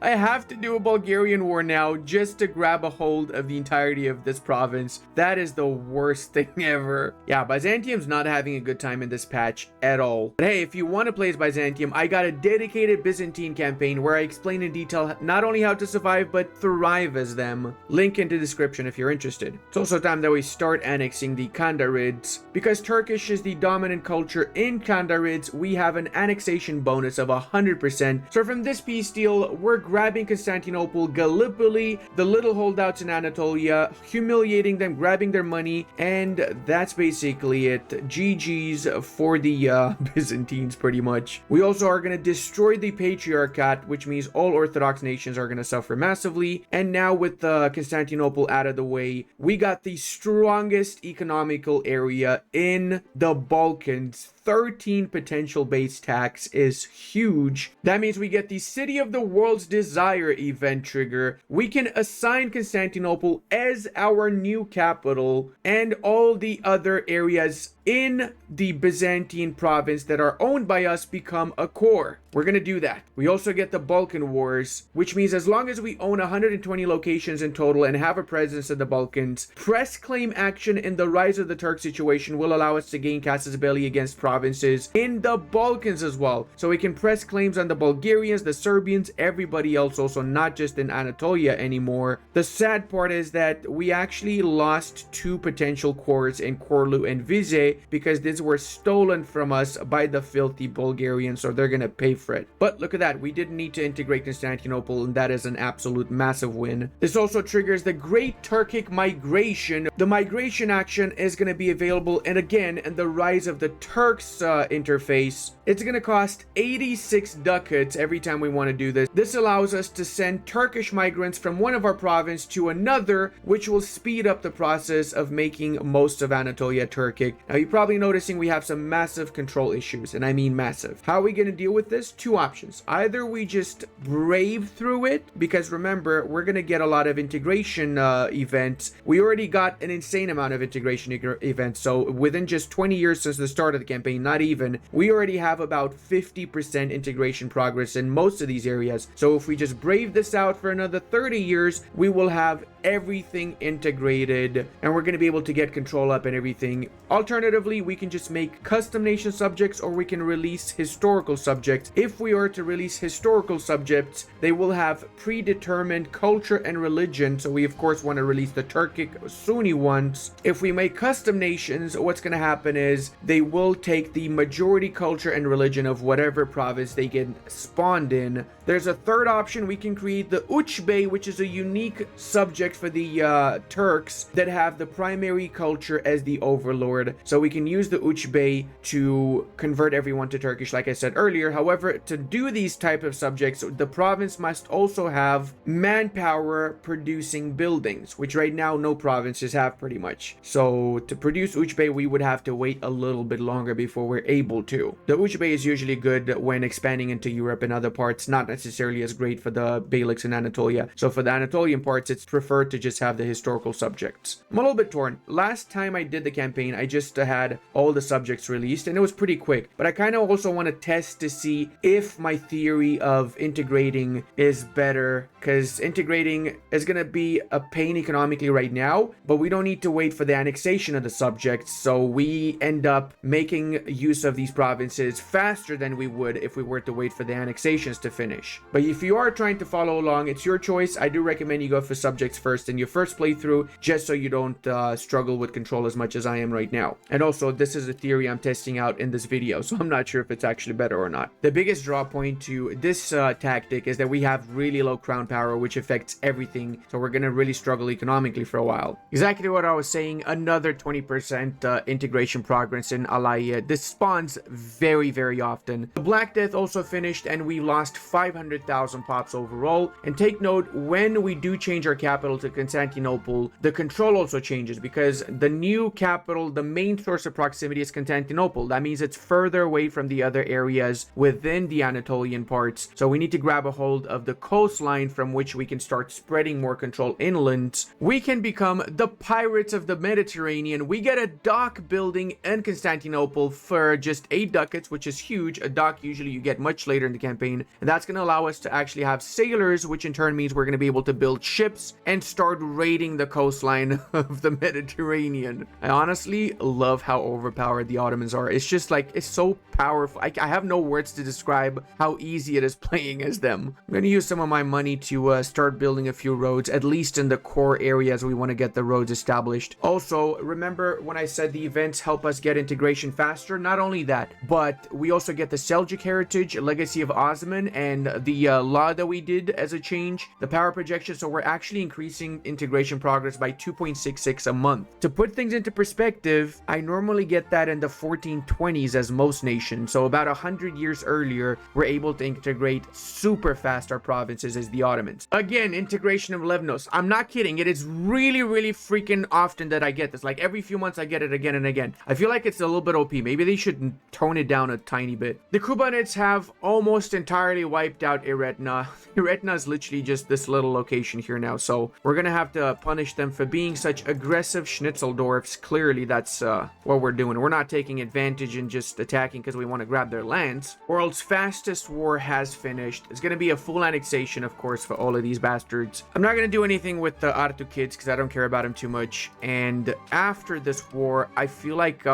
I have to do a Bulgarian war now just to grab a hold of the entirety of this province. That is the worst thing ever. Yeah, Byzantium's not having a good time in this patch at all. But hey, if you want to play as Byzantium, I got a dedicated Byzantine campaign where I explain in detail not only how to survive, but thrive as them. Link in the description if you're interested. It's also time that we start annexing the Chandarids. Because Turkish is the dominant culture in Chandarids, we have an annexation bonus of 100%. So from this peace deal, we're grabbing Constantinople, Gallipoli, the little holdouts in Anatolia, humiliating them, grabbing their money, and that's basically it. GG's for the Byzantines, pretty much. We also are going to destroy the Patriarchate, which means all Orthodox nations are going to suffer massively. And now with Constantinople out of the way, we got the strongest economical area in the Balkans. 13 potential base tax is huge. That means we get the City of the World's Desire event trigger. We can assign Constantinople as our new capital, and all the other areas in the Byzantine province that are owned by us become a core. We're going to do that. We also get the Balkan Wars, which means as long as we own 120 locations in total and have a presence in the Balkans, press claim action in the Rise of the Turks situation will allow us to gain casus belli against provinces in the Balkans as well. So we can press claims on the Bulgarians, the Serbians, everybody else also, not just in Anatolia anymore. The sad part is that we actually lost 2 potential cores in Korlu and Vize because these were stolen from us by the filthy Bulgarians, so they're gonna pay for it. But look at that, we didn't need to integrate Constantinople, and that is an absolute massive win. This also triggers the Great Turkic Migration. The migration action is gonna be available, and again, in the Rise of the Turks interface, it's gonna cost 86 ducats every time we want to do this. This allows us to send Turkish migrants from one of our provinces to another, which will speed up the process of making most of Anatolia Turkic. Now, you're probably noticing we have some massive control issues, and I mean massive. How are we going to deal with this? 2 options. Either we just brave through it, because remember, we're going to get a lot of integration events. We already got an insane amount of integration events, so within just 20 years since the start of the campaign, not even, we already have about 50% integration progress in most of these areas. So if we just brave this out for another 30 years, we will have everything integrated, and we're going to be able to get control up and everything. Alternatively, we can just make custom nation subjects, or we can release historical subjects. If we are to release historical subjects, they will have predetermined culture and religion, so we of course want to release the Turkic Sunni ones. If we make custom nations, what's going to happen is they will take the majority culture and religion of whatever province they get spawned in. There's a third option. We can create the Uchbey, which is a unique subject for the Turks that have the primary culture as the overlord. So we can use the Uchbey to convert everyone to Turkish, like I said earlier. However, to do these type of subjects, the province must also have manpower producing buildings, which right now no provinces have pretty much. So to produce Uchbey, we would have to wait a little bit longer before we're able to. The Uchbey is usually good when expanding into Europe and other parts, not necessarily as great for the beyliks in Anatolia. So for the Anatolian parts, it's preferred to just have the historical subjects. I'm a little bit torn. Last time I did the campaign, I just had all the subjects released, and it was pretty quick. But I kind of also want to test to see if my theory of integrating is better, because integrating is going to be a pain economically right now, but we don't need to wait for the annexation of the subjects, so we end up making use of these provinces faster than we would if we were to wait for the annexations to finish. much. But if you are trying to follow along, it's your choice. I do recommend you go for subjects first in your first playthrough, just so you don't struggle with control as much as I am right now. And also, this is a theory I'm testing out in this video, so I'm not sure if it's actually better or not. The biggest draw point to this tactic is that we have really low crown power, which affects everything, so we're gonna really struggle economically for a while. Exactly what I was saying, another 20% integration progress in Alaya. This spawns very often. The Black Death also finished, and we lost 500,000 pops overall. And take note, when we do change our capital to Constantinople, the control also changes, because the new capital, the main source of proximity is Constantinople. That means it's further away from the other areas within the Anatolian parts, so we need to grab a hold of the coastline from which we can start spreading more control inland. We can become the pirates of the Mediterranean. We get a dock building in Constantinople for just 8 ducats, which is huge. A dock usually you get much later in the campaign, and that's going to allow us to actually have sailors, which in turn means we're going to be able to build ships and start raiding the coastline of the Mediterranean. I honestly love how overpowered the Ottomans are. It's just like, it's so powerful. I have no words to describe how easy it is playing as them. I'm going to use some of my money to start building a few roads, at least in the core areas we want to get the roads established. Also, remember when I said the events help us get integration faster? Not only that, but we also get the Seljuk heritage, Legacy of Osman, and the law that we did as a change, the power projection, so we're actually increasing integration progress by 2.66 a month. To put things into perspective, I normally get that in the 1420s as most nations, so about 100 years earlier, we're able to integrate super fast our provinces as the Ottomans. Again, integration of Levnos. I'm not kidding, it is really freaking often that I get this. Like every few months I get it again and again. I feel like it's a little bit OP. Maybe they should tone it down a tiny bit. The Kubanids have almost entirely wiped out Eretna. Eretna is literally just this little location here now, so we're gonna have to punish them for being such aggressive Schnitzeldorfs. Clearly that's what we're doing. We're not taking advantage and just attacking because we want to grab their lands. World's fastest war has finished. It's gonna be a full annexation, of course, for all of these bastards. I'm not gonna do anything with the Artu kids because I don't care about them too much. And after this war, I feel like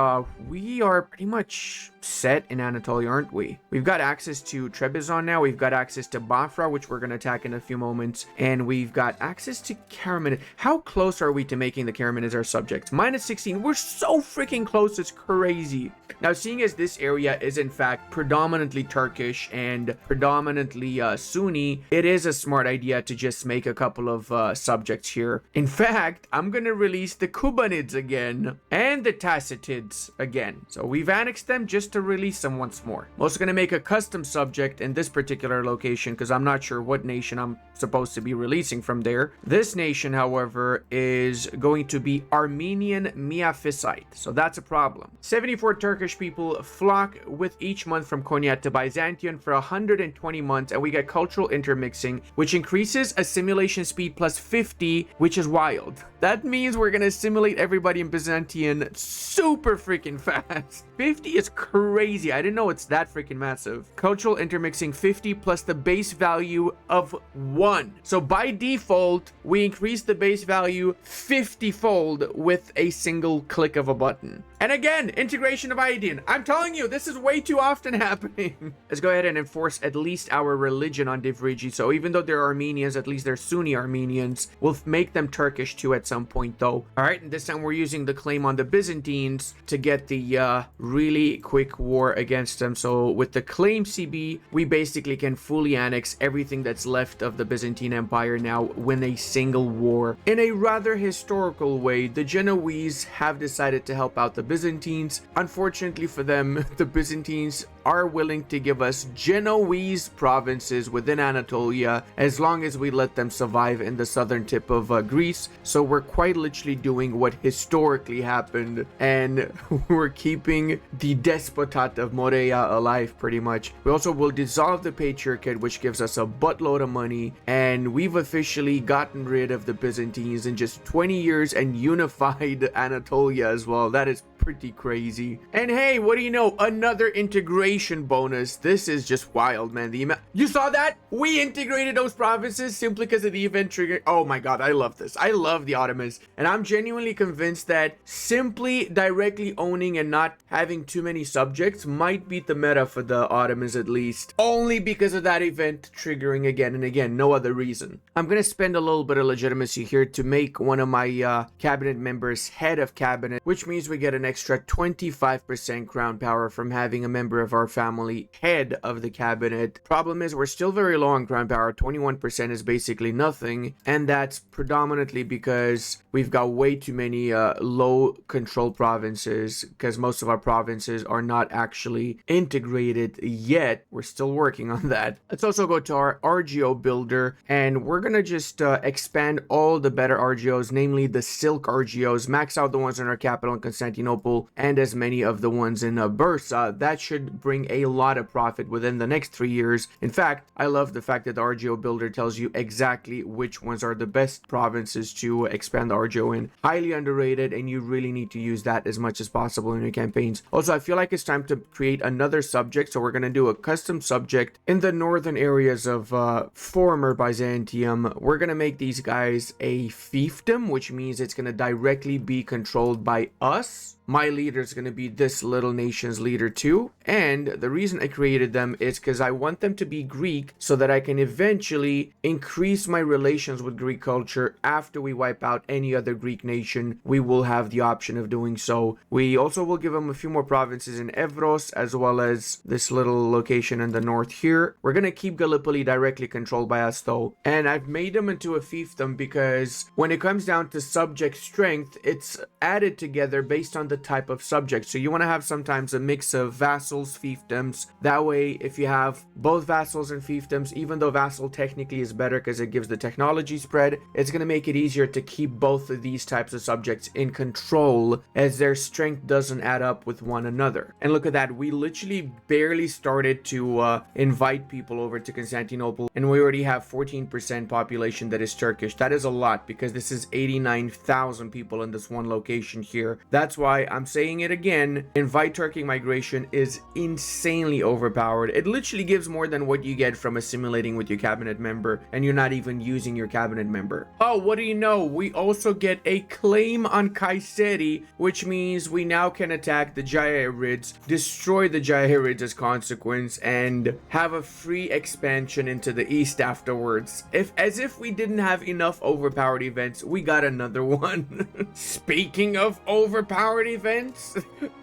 we are pretty much set in Anatolia, aren't we? We've got access to Trebizond now. We've got access to Bafra, which we're going to attack in a few moments. And we've got access to Karamanids. How close are we to making the Karamanids our subjects? -16. We're so freaking close. It's crazy. Now, seeing as this area is in fact predominantly Turkish and predominantly Sunni, it is a smart idea to just make a couple of subjects here. In fact, I'm going to release the Kubanids again and the Tassitids again. So we've annexed them just to release them once more. I'm also going to make a custom subject in this particular location because I'm not sure what nation I'm supposed to be releasing from there. This nation, however, is going to be Armenian Miaphysite, so that's a problem. 74 Turkish people flock with each month from Konya to Byzantium for 120 months, and we get cultural intermixing, which increases assimilation speed plus 50, which is wild. That means we're gonna assimilate everybody in Byzantium super freaking fast. 50 is crazy. I didn't know it's that freaking massive. Cultural intermixing 50 plus the base value of 1. So by default, we increase the base value 50-fold with a single click of a button. And again, integration of Aydın. I'm telling you, this is way too often happening. Let's go ahead and enforce at least our religion on Divriji. So even though they're Armenians, at least they're Sunni Armenians. We'll make them Turkish too at some point though. All right, and this time we're using the claim on the Byzantines to get the really quick war against them. So with the claim CB, we basically can fully annex everything that's left of the Byzantine Empire now, win a single war. In a rather historical way, the Genoese have decided to help out the Byzantines. Unfortunately for them, the Byzantines are willing to give us Genoese provinces within Anatolia as long as we let them survive in the southern tip of Greece. So we're quite literally doing what historically happened, and we're keeping the despotat of Morea alive pretty much. We also will dissolve the patriarchate, which gives us a buttload of money, and we've officially gotten rid of the Byzantines in just 20 years and unified Anatolia as well. That is pretty crazy. And hey, what do you know? Another integration integration bonus. This is just wild, man. You saw that? We integrated those provinces simply because of the event trigger. Oh my god, I love this. I love the Ottomans, and I'm genuinely convinced that simply directly owning and not having too many subjects might beat the meta for the Ottomans, at least only because of that event triggering again and again, no other reason. I'm gonna spend a little bit of legitimacy here to make one of my cabinet members head of cabinet, which means we get an extra 25% crown power from having a member of our family head of the cabinet. Problem is, we're still very low on crown power. 21% is basically nothing, and that's predominantly because we've got way too many low control provinces, because most of our provinces are not actually integrated yet. We're still working on that. Let's also go to our RGO builder, and we're gonna just expand all the better RGOs, namely the silk RGOs, max out the ones in our capital in Constantinople and as many of the ones in Bursa. That should bring a lot of profit within the next 3 years. In fact, I love the fact that the RGO builder tells you exactly which ones are the best provinces to expand the RGO in. Highly underrated, and you really need to use that as much as possible in your campaigns. Also, I feel like it's time to create another subject, so we're going to do a custom subject in the northern areas of former Byzantium. We're going to make these guys a fiefdom, which means it's going to directly be controlled by us. My leader is going to be this little nation's leader too, and the reason I created them is because I want them to be Greek so that I can eventually increase my relations with Greek culture. After we wipe out any other Greek nation, we will have the option of doing so. We also will give them a few more provinces in Evros, as well as this little location in the north here. We're going to keep Gallipoli directly controlled by us though, and I've made them into a fiefdom because when it comes down to subject strength, it's added together based on the type of subject. So you want to have sometimes a mix of vassals, fiefdoms. That way, if you have both vassals and fiefdoms, even though vassal technically is better because it gives the technology spread, it's going to make it easier to keep both of these types of subjects in control, as their strength doesn't add up with one another. And look at that, we literally barely started to invite people over to Constantinople, and we already have 14% population that is Turkish. That is a lot, because this is 89,000 people in this one location here. That's why I'm saying it again, invite Turkic migration is insanely overpowered. It literally gives more than what you get from assimilating with your cabinet member, and you're not even using your cabinet member. Oh, what do you know? We also get a claim on Kayseri, which means we now can attack the Chandarids, destroy the Chandarids as consequence, and have a free expansion into the east afterwards. As if we didn't have enough overpowered events, we got another one. Speaking of overpowered events,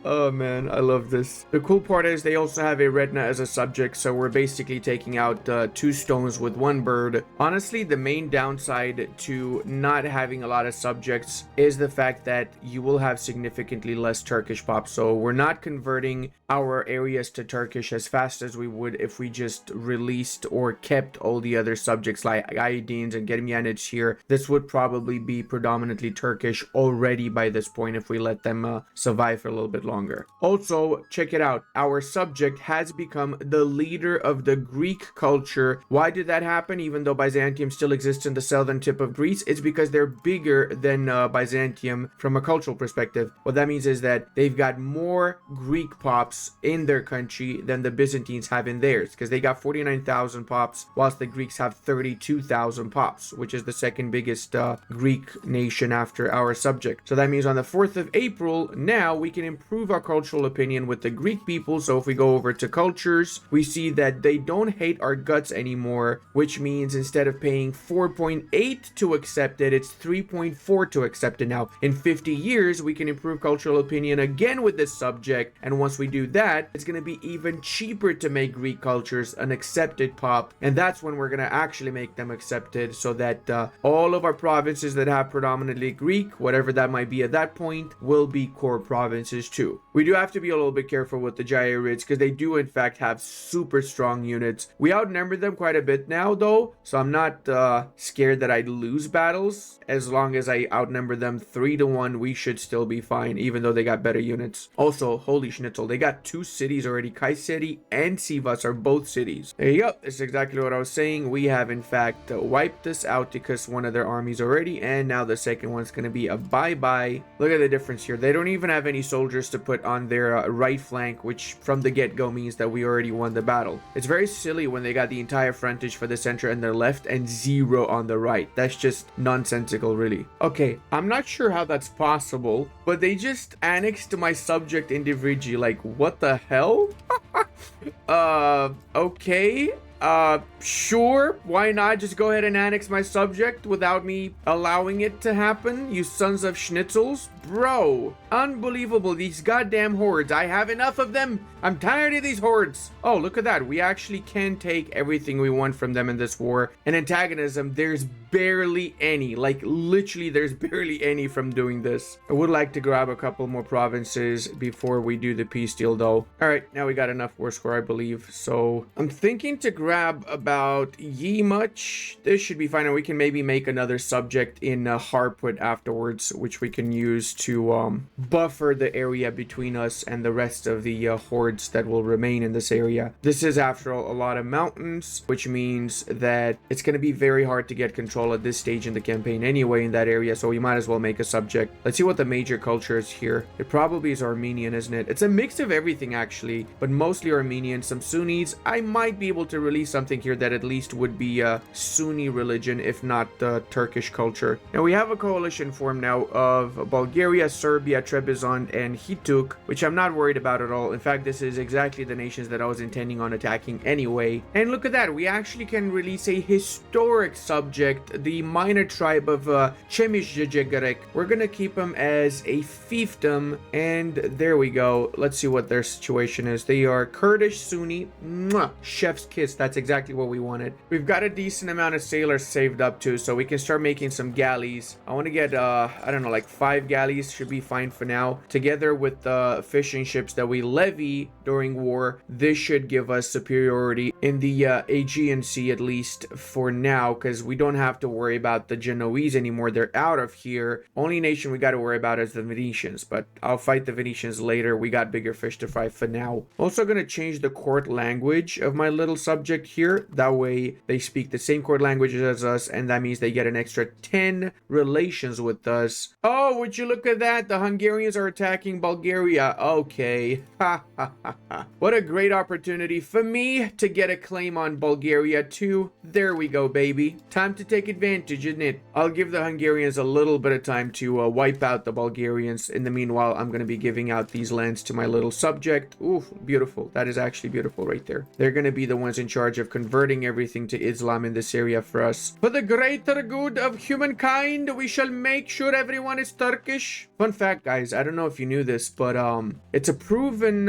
oh man, I love this. The cool part is they also have a retina as a subject, so we're basically taking out 2 stones with 1 bird. Honestly, the main downside to not having a lot of subjects is the fact that you will have significantly less Turkish pop. So we're not converting our areas to Turkish as fast as we would if we just released or kept all the other subjects like Aydıns and Karamanids here. This would probably be predominantly Turkish already by this point if we let them survive for a little bit longer. Also, check it out. Our subject has become the leader of the Greek culture. Why did that happen? Even though Byzantium still exists in the southern tip of Greece, it's because they're bigger than Byzantium from a cultural perspective. What that means is that they've got more Greek pops in their country than the Byzantines have in theirs, because they got 49,000 pops, whilst the Greeks have 32,000 pops, which is the second biggest Greek nation after our subject. So that means on the 4th of April, now we can improve our cultural opinion with the Greek people. So if we go over to cultures, we see that they don't hate our guts anymore, which means instead of paying 4.8 to accept it, it's 3.4 to accept it now. In 50 years, we can improve cultural opinion again with this subject, and once we do that, it's going to be even cheaper to make Greek cultures an accepted pop, and that's when we're going to actually make them accepted, so that all of our provinces that have predominantly Greek, whatever that might be at that point, will be core provinces too. We do have to be a little bit careful with the Chandarids because they do in fact have super strong units. We outnumber them quite a bit now though, so I'm not scared that I'd lose battles. As long as I outnumber them 3-1, we should still be fine, even though they got better units. Also, holy schnitzel, they got 2 cities already. Kayseri and Sivas are both cities. There you go. That's exactly what I was saying. We have in fact wiped this out because one of their armies already, and now the second one's going to be a bye-bye. Look at the difference here. They don't even have any soldiers to put put on their right flank, which from the get-go means that we already won the battle. It's very silly when they got the entire frontage for the center and their left and 0 on the right. That's just nonsensical, really. Okay, I'm not sure how that's possible, but they just annexed my subject individually. Like, what the hell? Okay. Sure, why not just go ahead and annex my subject without me allowing it to happen, you sons of schnitzels? Bro, unbelievable, these goddamn hordes. I have enough of them. I'm tired of these hordes. Oh, look at that. We actually can take everything we want from them in this war. And antagonism, there's barely any. Like, literally, there's barely any from doing this. I would like to grab a couple more provinces before we do the peace deal, though. All right, now we got enough war score, I believe. So I'm thinking to grab about ye much. This should be fine, and we can maybe make another subject in Harput afterwards, which we can use to buffer the area between us and the rest of the hordes that will remain in this area. This is, after all, a lot of mountains, which means that it's going to be very hard to get control at this stage in the campaign anyway in that area, so we might as well make a subject. Let's see what the major culture is here. It probably is Armenian, isn't it? It's a mix of everything, actually, but mostly Armenian, some Sunnis. I might be able to release something here that at least would be a Sunni religion, if not Turkish culture. Now, we have a coalition formed now of Bulgaria, Serbia, Trebizond, and Hituk, which I'm not worried about at all. In fact, this is exactly the nations that I was intending on attacking anyway. And look at that, we actually can release a historic subject, the minor tribe of Chemishjegerek. We're gonna keep them as a fiefdom, and there we go. Let's see what their situation is. They are Kurdish, Sunni. Mwah, chef's kiss. That's exactly what we wanted. We've got a decent amount of sailors saved up too, so we can start making some galleys. I want to get I don't know, like 5 galleys should be fine for now. Together with the fishing ships that we levy during war, this should give us superiority in the Aegean Sea, at least for now, because we don't have to worry about the Genoese anymore. They're out of here. Only nation we got to worry about is the Venetians, but I'll fight the Venetians later. We got bigger fish to fry for now. Also going to change the court language of my little subject here. That way they speak the same court languages as us, and that means they get an extra 10 relations with us. Oh, would you look at that? The Hungarians are attacking Bulgaria. Okay. Ha ha ha ha. What a great opportunity for me to get a claim on Bulgaria too. There we go, baby. Time to take advantage, isn't it? I'll give the Hungarians a little bit of time to wipe out the Bulgarians. In the meanwhile, I'm going to be giving out these lands to my little subject. Ooh, beautiful. That is actually beautiful right there. They're going to be the ones in charge of converting everything to Islam in this area for us. For the greater good of humankind, we shall make sure everyone is Turkish. Fun fact, guys, I don't know if you knew this, but it's a proven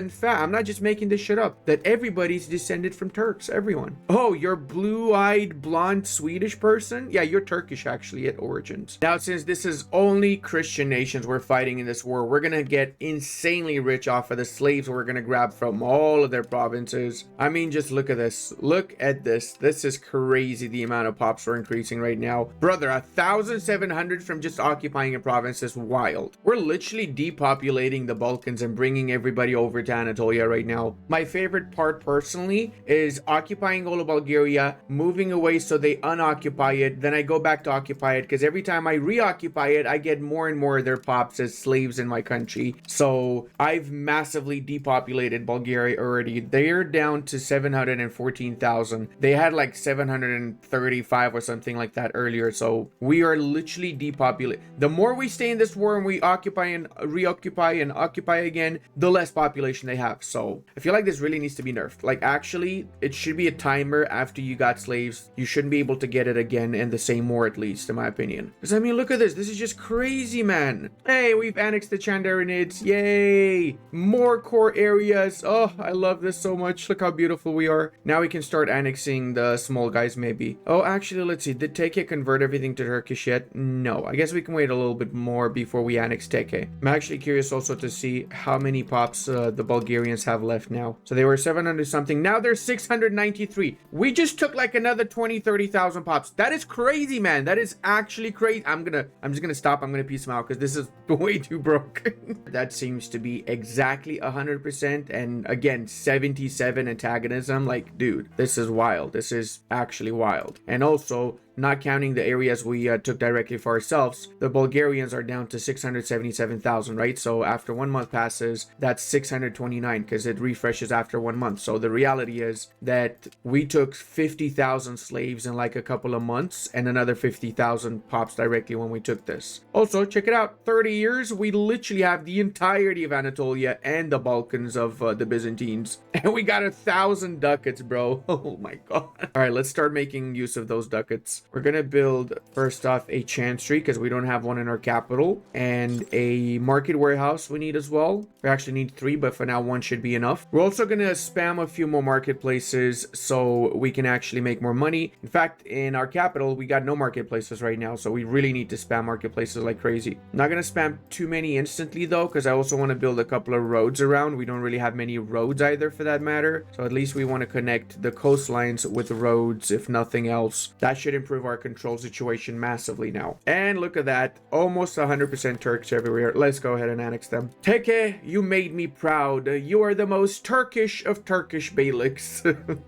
fact. I'm not just making this shit up, that everybody's descended from Turks. Everyone. Oh, you're blue-eyed, blonde Swedish person? Yeah, you're Turkish actually at origins. Now, since this is only Christian nations we're fighting in this war, we're gonna get insanely rich off of the slaves we're gonna grab from all of their provinces. I mean, just look at this. Look at this. This is crazy, the amount of pops we're increasing right now. Brother, 1,700 from just occupying a province is wild. We're literally depopulating the Balkans and bringing everybody over to Anatolia right now. My favorite part personally is occupying all of Bulgaria, moving away so they unoccupy it, then I go back to occupy it, because every time I reoccupy it, I get more and more of their pops as slaves in my country. So I've massively depopulated Bulgaria already. They're down to 714,000. They had like 735 or something like that earlier, so we are literally depopulated. The more we stay in this war and we occupy and reoccupy and occupy again, the less population they have. So I feel like this really needs to be nerfed. Like, actually, it should be a timer after you got slaves. You shouldn't be able to get it again in the same war, at least, in my opinion. Because, I mean, look at this. This is just crazy, man. Hey, we've annexed the Chandarids. Yay! More core areas. Oh, I love this so much. Look how beautiful we are. Now we can start annexing the small guys, maybe. Oh, actually, let's see. Did Teke convert everything to Turkish yet? No. I guess we can wait a little bit more before we annex Teke. I'm actually curious also to see how many pops the Bulgarians have left now. So they were 700 something. Now they're 693. We just took like another 20,000-30,000 pops. That is crazy, man. That is actually crazy. I'm just gonna stop. I'm gonna peace them out because this is way too broke. That seems to be exactly 100%. And again, 77 antagonism. Like, dude, this is wild. This is actually wild. And also, not counting the areas we took directly for ourselves, the Bulgarians are down to 677,000, right? So after 1 month passes, that's 629 because it refreshes after 1 month. So the reality is that we took 50,000 slaves in like a couple of months, and another 50,000 pops directly when we took this. Also, check it out, 30 years, we literally have the entirety of Anatolia and the Balkans of the Byzantines, and we got 1,000 ducats, bro. Oh my god. All right, let's start making use of those ducats. We're gonna build first off a chancery because we don't have one in our capital, and a market warehouse we need as well. We actually need 3, but for now 1 should be enough. We're also gonna spam a few more marketplaces so we can actually make more money. In fact, in our capital we got no marketplaces right now, so we really need to spam marketplaces like crazy. Not gonna spam too many instantly though, because I also want to build a couple of roads around. We don't really have many roads either for that matter, so at least we want to connect the coastlines with roads, if nothing else. That should improve our control situation massively now. And look at that, almost 100% Turks everywhere. Let's go ahead and annex them. Teke, you made me proud. You are the most Turkish of Turkish beyliks.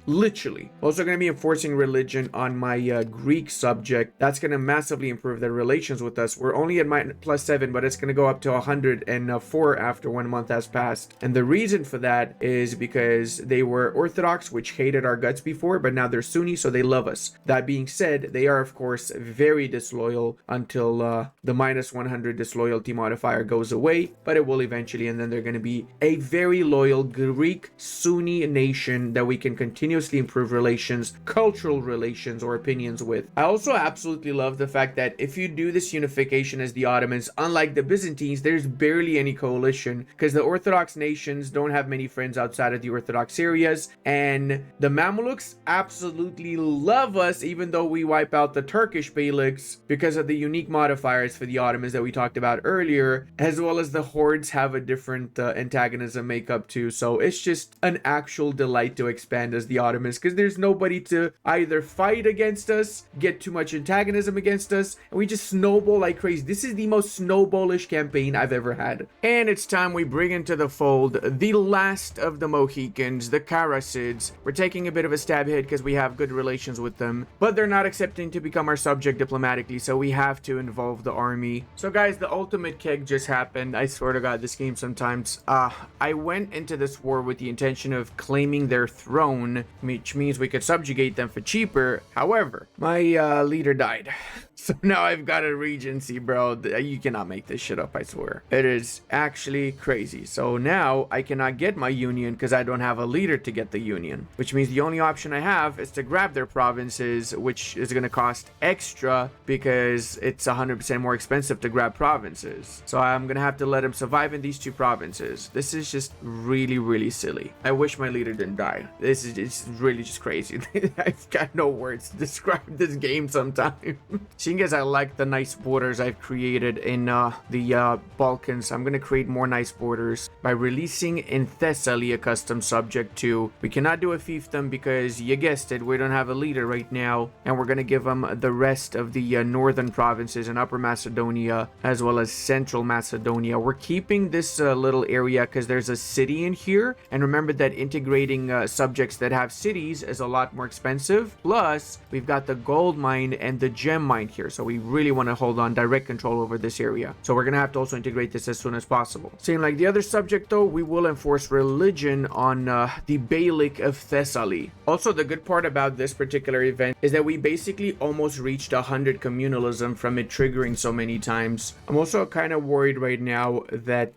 Literally. Also going to be enforcing religion on my Greek subject. That's going to massively improve their relations with us. We're only at +7, but it's going to go up to 104 after 1 month has passed. And the reason for that is because they were Orthodox, which hated our guts before, but now they're Sunni, so they love us. That being said, they are of course very disloyal until the -100 disloyalty modifier goes away, but it will eventually, and then they're going to be a very loyal Greek Sunni nation that we can continuously improve relations, cultural relations or opinions with. I also absolutely love the fact that if you do this unification as the Ottomans, unlike the Byzantines, there's barely any coalition because the Orthodox nations don't have many friends outside of the Orthodox areas, and the Mamluks absolutely love us even though we wipe out the Turkish beyliks because of the unique modifiers for the Ottomans that we talked about earlier, as well as the hordes have a different antagonism makeup too. So it's just an actual delight to expand as the Ottomans because there's nobody to either fight against us, get too much antagonism against us, and we just snowball like crazy. This is the most snowballish campaign I've ever had. And it's time we bring into the fold the last of the Mohicans, the Karamanids. We're taking a bit of a stab hit because we have good relations with them, but they're not accepting to become our subject diplomatically, so we have to involve the army. So guys, the ultimate keg just happened. I swear to god, this game sometimes. I went into this war with the intention of claiming their throne, which means we could subjugate them for cheaper. However, my leader died. So now I've got a regency, bro. You cannot make this shit up, I swear. It is actually crazy. So now I cannot get my union because I don't have a leader to get the union, which means the only option I have is to grab their provinces, which is going to cost extra because it's 100% more expensive to grab provinces. So I'm going to have to let them survive in these 2 provinces. This is just really, really silly. I wish my leader didn't die. This is it's really just crazy. I've got no words to describe this game sometimes. Seeing as I like the nice borders I've created in the Balkans, I'm going to create more nice borders by releasing in Thessaly a custom subject to. We cannot do a fiefdom because, you guessed it, we don't have a leader right now, and we're going to give them the rest of the northern provinces in Upper Macedonia as well as Central Macedonia. We're keeping this little area because there's a city in here, and remember that integrating subjects that have cities is a lot more expensive. Plus, we've got the gold mine and the gem mine here. So we really want to hold on direct control over this area. So we're going to have to also integrate this as soon as possible. Same like the other subject though, we will enforce religion on the Beylik of Thessaly. Also, the good part about this particular event is that we basically almost reached 100 communalism from it triggering so many times. I'm also kind of worried right now that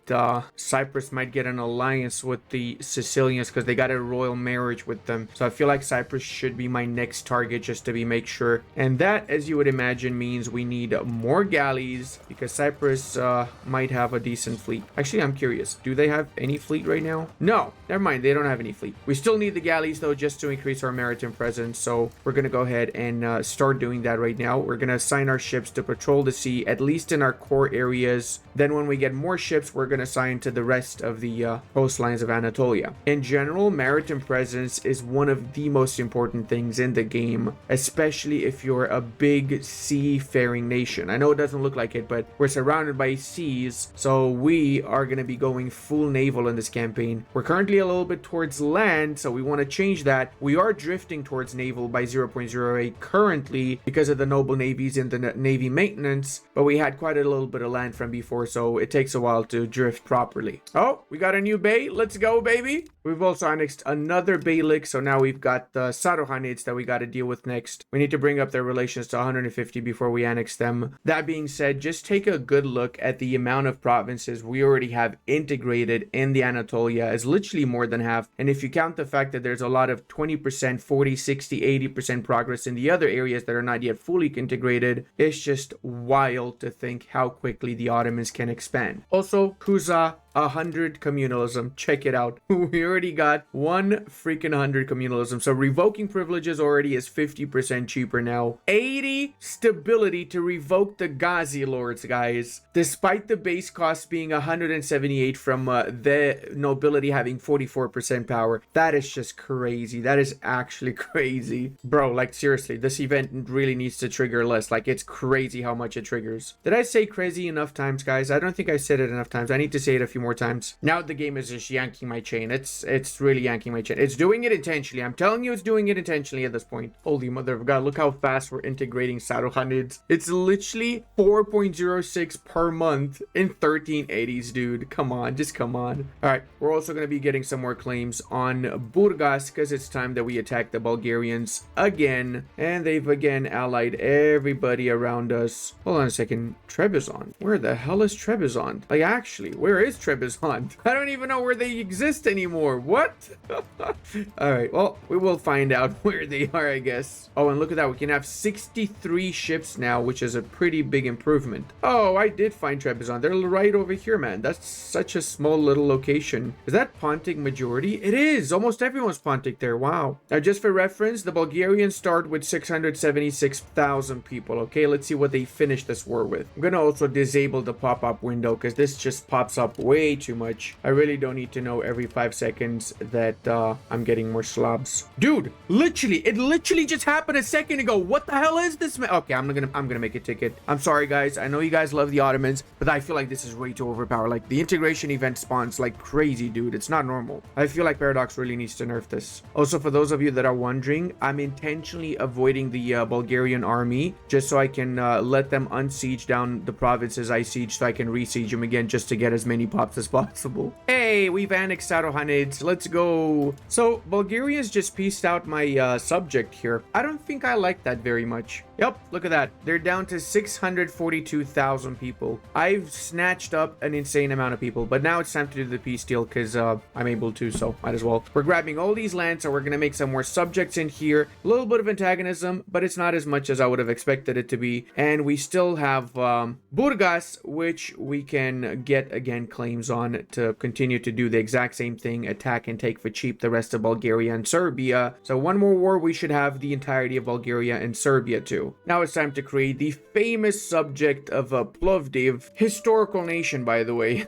Cyprus might get an alliance with the Sicilians because they got a royal marriage with them. So I feel like Cyprus should be my next target just to make sure. And that, as you would imagine, means we need more galleys because Cyprus might have a decent fleet. Actually, I'm curious. Do they have any fleet right now? No, never mind. They don't have any fleet. We still need the galleys though just to increase our maritime presence. So we're going to go ahead and start doing that right now. We're going to assign our ships to patrol the sea, at least in our core areas. Then when we get more ships, we're going to assign to the rest of the coastlines of Anatolia. In general, maritime presence is one of the most important things in the game, especially if you're a big sea seafaring nation. I know it doesn't look like it, but we're surrounded by seas, so we are going to be going full naval in this campaign. We're currently a little bit towards land, so we want to change that. We are drifting towards naval by 0.08 currently because of the noble navies and the navy maintenance, but we had quite a little bit of land from before, so it takes a while to drift properly. Oh, we got a new bay. Let's go, baby. We've also annexed another beylik, so now we've got the Saruhanids that we got to deal with next. We need to bring up their relations to 150 before we annex them. That being said, just take a good look at the amount of provinces we already have integrated in the Anatolia. Is literally more than half, and if you count the fact that there's a lot of 20%, 40, 60, 80% progress in the other areas that are not yet fully integrated, it's just wild to think how quickly the Ottomans can expand. Also, Kuza 100 communalism. Check it out. We already got one freaking 100 communalism. So revoking privileges already is 50% cheaper now. 80 stability to revoke the Ghazi lords, guys. Despite the base cost being 178 from the nobility having 44% power. That is just crazy. That is actually crazy. Bro, like seriously, this event really needs to trigger less. Like it's crazy how much it triggers. Did I say crazy enough times, guys? I don't think I said it enough times. I need to say it a few more times. Now the game is just yanking my chain. It's really yanking my chain. It's doing it intentionally. I'm telling you, it's doing it intentionally at this point. Holy mother of God, look how fast we're integrating Saruhanids. It's literally 4.06 per month in 1380s, dude. Come on, just come on. All right, we're also going to be getting some more claims on Burgas because it's time that we attack the Bulgarians again, and they've again allied everybody around us. Hold on a second. Trebizond. Where the hell is Trebizond? Like, actually, where is Trebizond? I don't even know where they exist anymore. What? All right, well, we will find out where they are, I guess. Oh, and look at that. We can have 63 ships now, which is a pretty big improvement. Oh, I did find Trebizond. They're right over here, man. That's such a small little location. Is that Pontic majority? It is. Almost everyone's Pontic there. Wow. Now, just for reference, the Bulgarians start with 676,000 people. Okay, let's see what they finish this war with. I'm going to also disable the pop-up window because this just pops up way too much. I really don't need to know every 5 seconds that I'm getting more slobs. Dude, it literally just happened a second ago. What the hell is this, man? Okay, I'm gonna make a ticket. I'm sorry, guys. I know you guys love the Ottomans, but I feel like this is way too overpowered. Like, the integration event spawns like crazy, dude. It's not normal. I feel like Paradox really needs to nerf this. Also, for those of you that are wondering, I'm intentionally avoiding the Bulgarian army just so I can let them unsiege down the provinces I siege, so I can re-siege them again just to get as many pops as possible. Hey, we've annexed Saruhanids. Let's go. So Bulgarians just pieced out my subject here. I don't think I like that very much. Yep, look at that. They're down to 642,000 people. I've snatched up an insane amount of people, but now it's time to do the peace deal because I'm able to, so might as well. We're grabbing all these lands, so we're going to make some more subjects in here. A little bit of antagonism, but it's not as much as I would have expected it to be. And we still have Burgas, which we can get, again, claims on to continue to do the exact same thing, attack and take for cheap the rest of Bulgaria and Serbia. So one more war, we should have the entirety of Bulgaria and Serbia too. Now it's time to create the famous subject of Plovdiv, historical nation, by the way.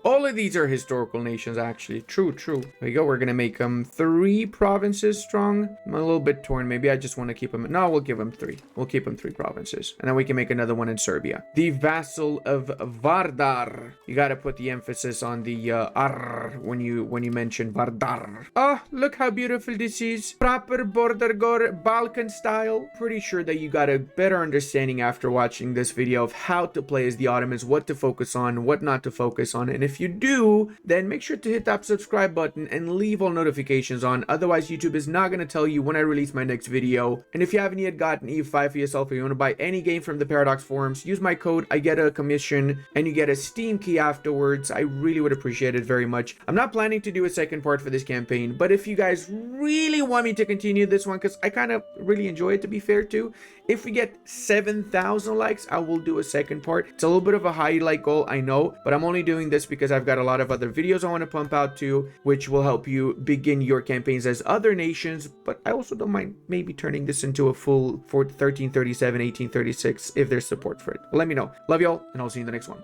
All of these are historical nations, actually. True. There we go. We're going to make them 3 provinces strong. I'm a little bit torn. Maybe I just want to keep them. No, we'll give them 3. We'll keep them 3 provinces. And then we can make another one in Serbia. The vassal of Vardar. You got to put the emphasis on the R when you mention Vardar. Oh, look how beautiful this is. Proper border Balkan style. Pretty sure that you got a better understanding after watching this video of how to play as the Ottomans, what to focus on, what not to focus on. And if you do, then make sure to hit that subscribe button and leave all notifications on. Otherwise, YouTube is not going to tell you when I release my next video. And if you haven't yet gotten E5 for yourself, or you want to buy any game from the Paradox forums, use my code. I get a commission and you get a Steam key afterwards. I really would appreciate it very much. I'm not planning to do a second part for this campaign, but if you guys really want me to continue this one, because I kind of really enjoy it, to be fair too, if we get 7,000 likes, I will do a second part. It's a little bit of a high like goal, I know, but I'm only doing this because I've got a lot of other videos I want to pump out too, which will help you begin your campaigns as other nations. But I also don't mind maybe turning this into a full 1337, 1836 if there's support for it. Let me know. Love y'all, and I'll see you in the next one.